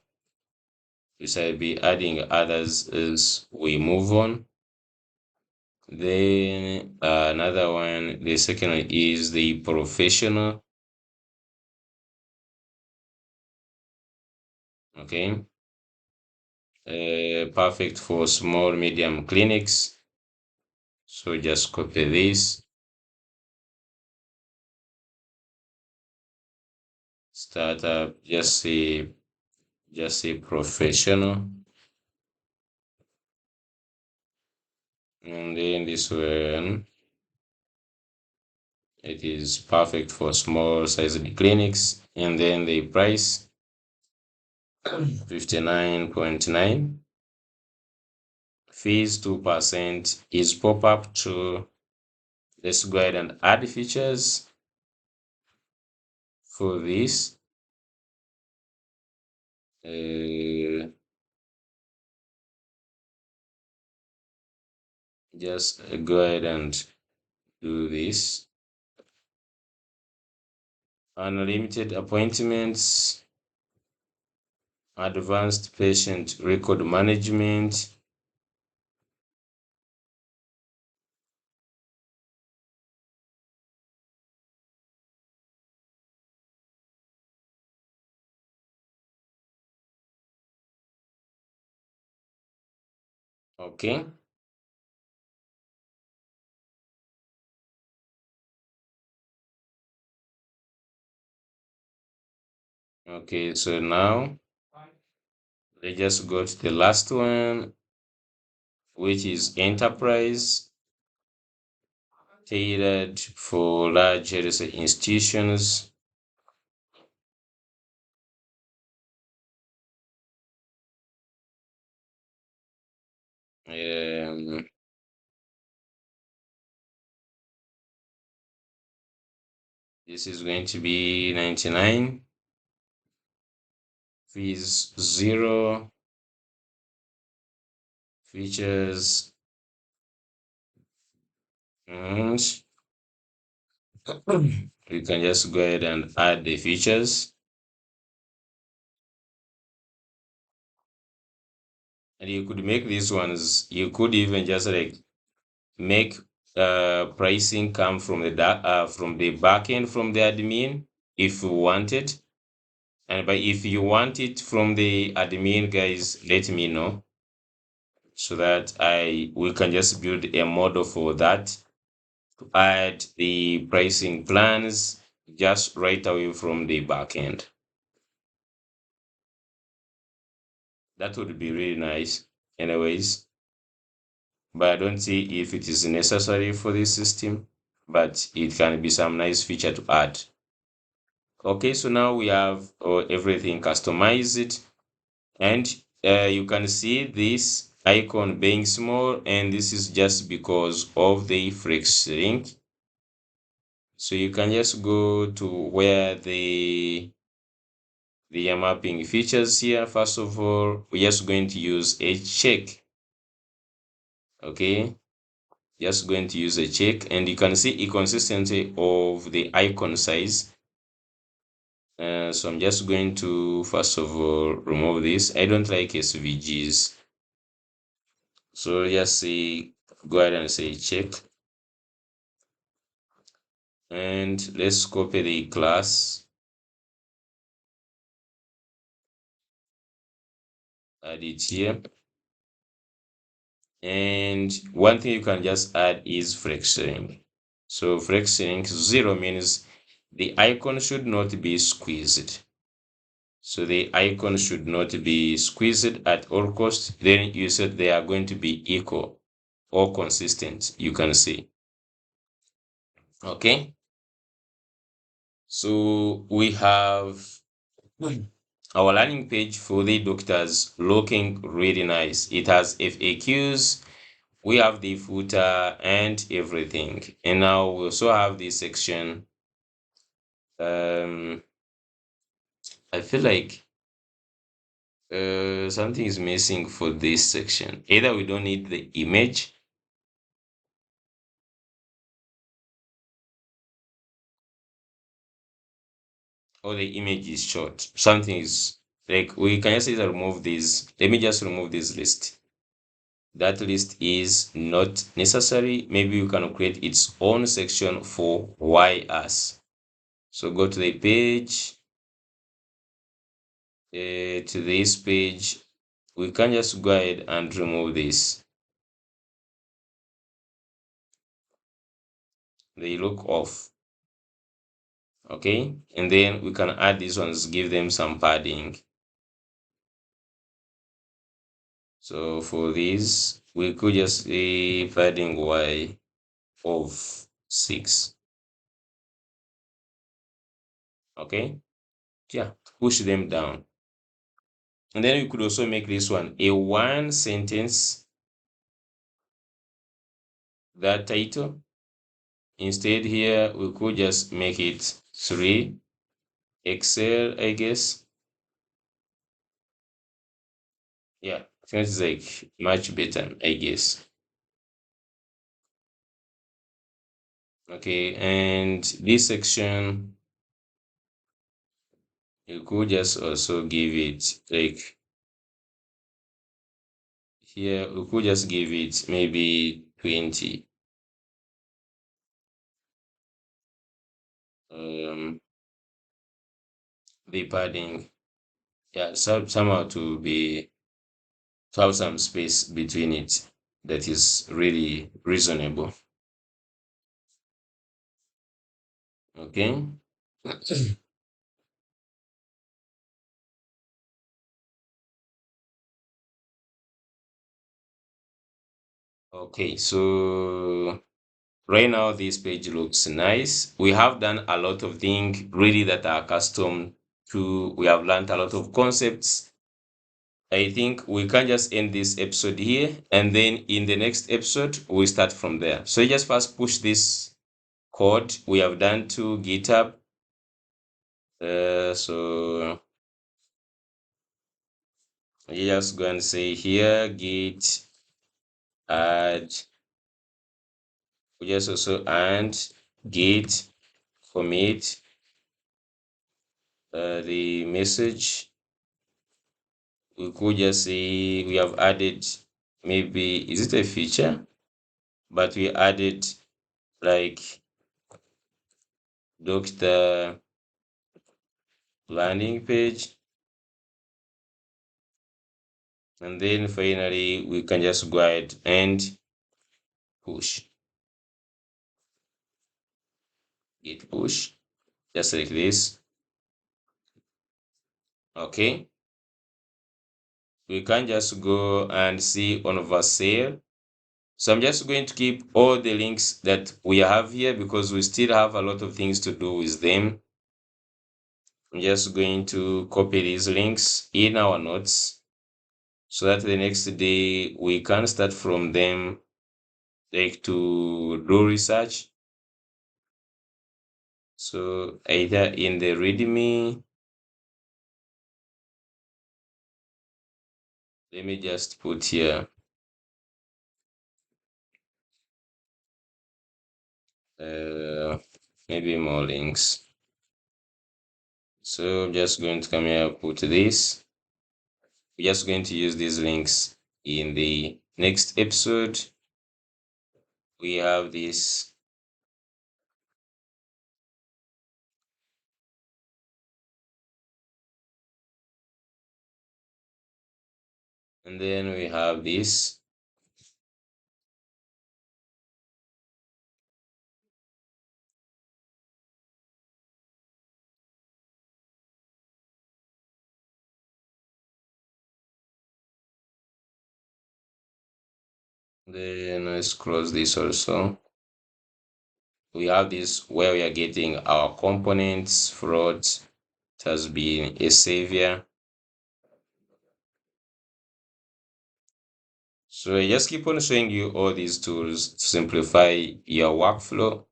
which I'll be adding others as we move on. Then another one, the second one is the professional. Okay, perfect for small medium clinics. So just copy this, startup, just say professional, and then this one, it is perfect for small sized clinics, and then the price 59.9, fees 2% is pop-up to. Let's go ahead and add features for this. Just go ahead and do this. Unlimited appointments, advanced patient record management, okay. Okay, so now let's just go to the last one, which is enterprise, tailored for large health institutions. Um, this is going to be 99, fees 0, features, and we can just go ahead and add the features. And you could make these ones, you could even just like make pricing come from from the backend from the admin if you want it. And but if you want it from the admin, guys, let me know so that I we can just build a model for that to add the pricing plans just right away from the backend. That would be really nice, anyways. But I don't see if it is necessary for this system, but it can be some nice feature to add. Okay, so now we have everything customized, and you can see this icon being small, and this is just because of the flex link. So you can just go to where the mapping features here. First of all, we're just going to use a check. Okay, just going to use a check, and you can see inconsistency of the icon size. So I'm just going to first of all remove this. I don't like SVGs, so just say go ahead and say check, and let's copy the class, add it here. And one thing you can just add is flexing. So flexing 0 means the icon should not be squeezed. So the icon should not be squeezed at all costs. Then you said they are going to be equal or consistent, you can say. Okay. So we have our landing page for the doctors looking really nice. It has FAQs. We have the footer and everything. And now we also have this section. I feel like something is missing for this section. Either we don't need the image, or the image is short. Something is Like we can just either remove these. Let me just remove this list. That list is not necessary. Maybe you can create its own section for why us. So go to the page, to this page. We can just go ahead and remove this. They look off. Okay, and then we can add these ones, give them some padding. So for this, we could just say padding y of 6. Okay, yeah, push them down. And then we could also make this one a one sentence, that title. Instead here, we could just make it 3 Excel, I guess. Yeah, I think it's like much better, I guess. Okay, and this section, you could just also give it like here, we could just give it maybe 20. Um, the padding, yeah, somehow to have some space between it that is really reasonable. Okay. Okay, so right now this page looks nice. We have done a lot of things really that are custom to, we have learned a lot of concepts. I think we can just end this episode here, and then in the next episode we start from there. So you just first push this code we have done to GitHub. So you just go and say here git add. We just also add git commit the message. We could just say we have added, maybe is it a feature, but we added like doctor landing page, and then finally we can just go ahead and push, git push, just like this. Okay, we can just go and see on Vercel. So I'm just going to keep all the links that we have here because we still have a lot of things to do with them. I'm just going to copy these links in our notes so that the next day we can start from them, like to do research. So either in the README, let me just put here uh, maybe more links. So I'm just going to come here, put this. We're just going to use these links in the next episode. We have this. And then we have this. Then let's close this also. We have this where we are getting our components, fraud. It has been a savior. So I just keep on showing you all these tools to simplify your workflow.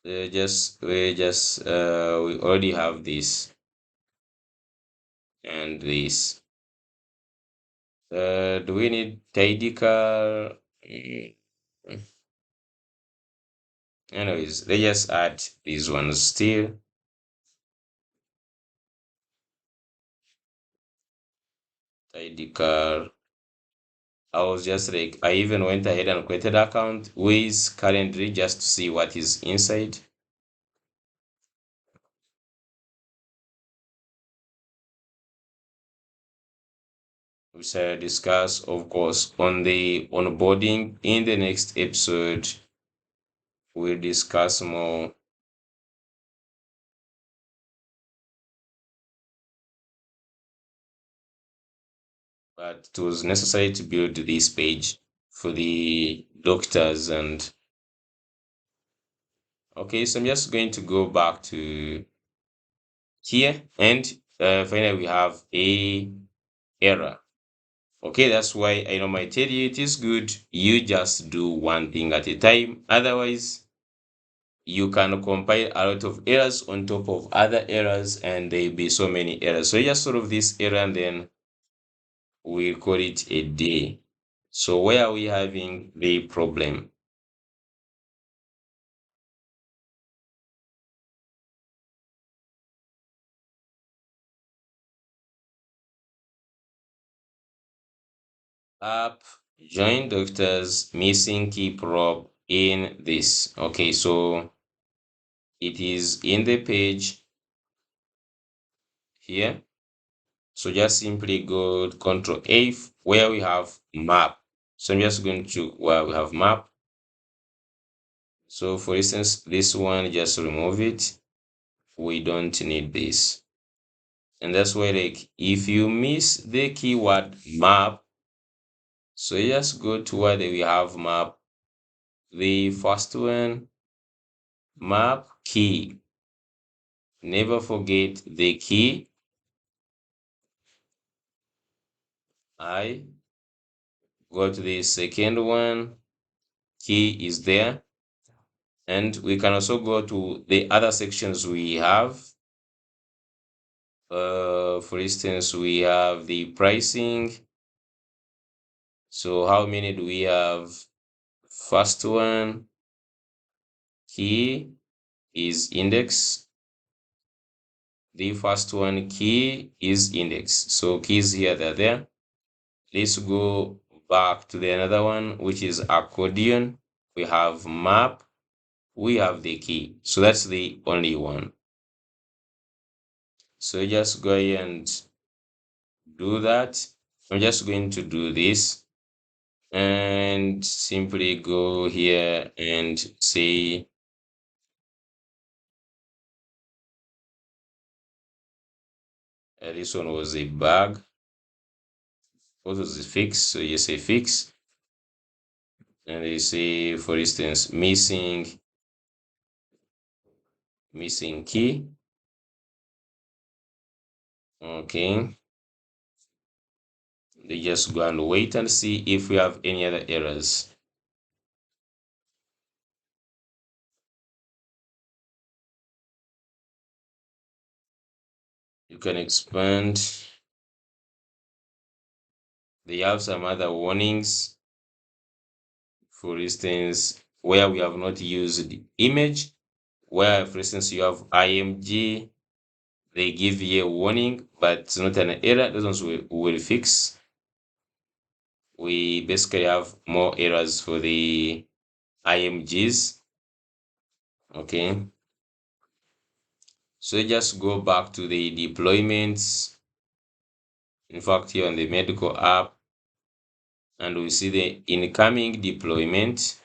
We already have this and this. Do we need tidy car? Anyways, let's just add these ones still. ID card. I was just like, I even went ahead and created an account with currently just to see what is inside. We shall discuss, of course, on the onboarding in the next episode. We'll discuss more. But it was necessary to build this page for the doctors. And okay, so I'm just going to go back to here, and finally we have a error. Okay, that's why I normally tell you it is good you just do one thing at a time. Otherwise, you can compile a lot of errors on top of other errors, and there'll be so many errors. So just solve this error, and then we'll call it a day. So where are we having the problem? App join doctors missing key prop in this. Okay, so it is in the page here. So just simply go Control F where we have map. So I'm just going to where we have map. So for instance, this one, just remove it. We don't need this. And that's why, like, if you miss the keyword map, so you just go to where we have map. The first one, map key. Never forget the key. I go to the second one, key is there. And we can also go to the other sections we have. For instance, we have the pricing. So how many do we have? First one, key is index. The first one, key is index. So keys here, they're there. Let's go back to the another one, which is accordion. We have map. We have the key. So that's the only one. So just go ahead and do that. I'm just going to do this and simply go here and say this one was a bug. What was the fix? So you say fix, and you say, for instance, missing key. Okay, they just go and wait and see if we have any other errors. You can expand. They have some other warnings. For instance, where we have not used image, where for instance you have img, they give you a warning, but it's not an error. Those ones will fix. We basically have more errors for the imgs. Okay, so just go back to the deployments. In fact, here on the medical app, and we see the incoming deployment.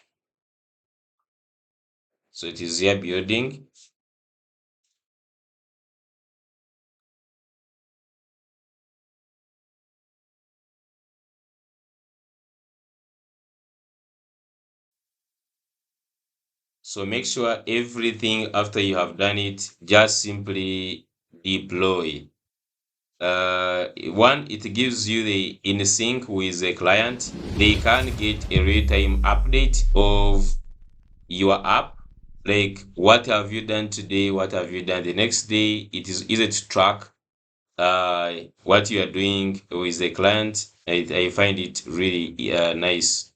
So it is here building. So make sure everything after you have done it, just simply deploy. One, it gives you the in sync with the client. They can get a real-time update of your app. Like, what have you done today? What have you done the next day? It is easy to track what you are doing with the client. I find it really nice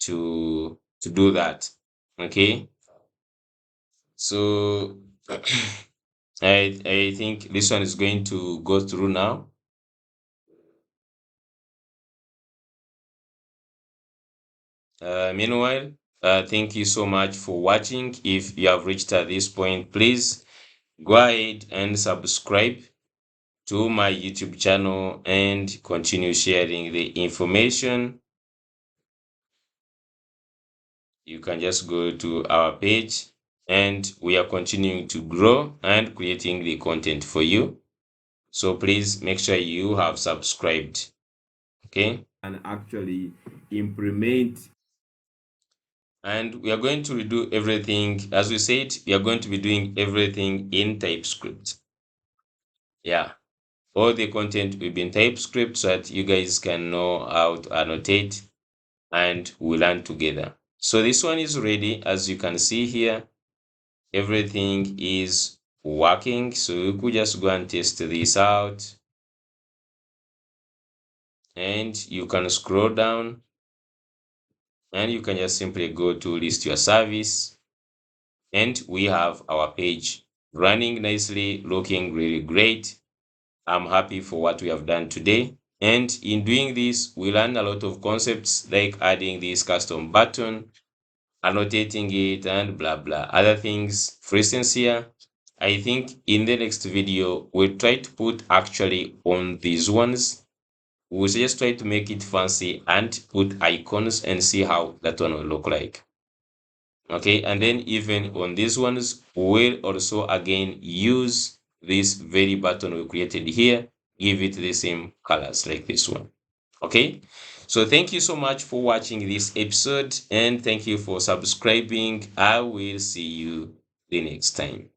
to do that. Okay, so I think this one is going to go through now. Meanwhile, thank you so much for watching. If you have reached at this point, please go ahead and subscribe to my YouTube channel and continue sharing the information. You can just go to our page, and we are continuing to grow and creating the content for you. So please make sure you have subscribed. Okay. And actually implement. And we are going to do everything, as we said, we are going to be doing everything in TypeScript. Yeah. All the content will be in TypeScript so that you guys can know how to annotate and we learn together. So this one is ready. As you can see here, everything is working. So you could just go and test this out. And you can scroll down and you can just simply go to list your service. And we have our page running nicely, looking really great. I'm happy for what we have done today. And in doing this, we learn a lot of concepts like adding this custom button, annotating it, and blah blah other things. For instance, here, I think in the next video, we'll try to put actually on these ones. We'll just try to make it fancy and put icons and see how that one will look like. Okay, and then even on these ones, we'll also again use this very button we created here, give it the same colors like this one. Okay, so thank you so much for watching this episode and thank you for subscribing. I will see you the next time.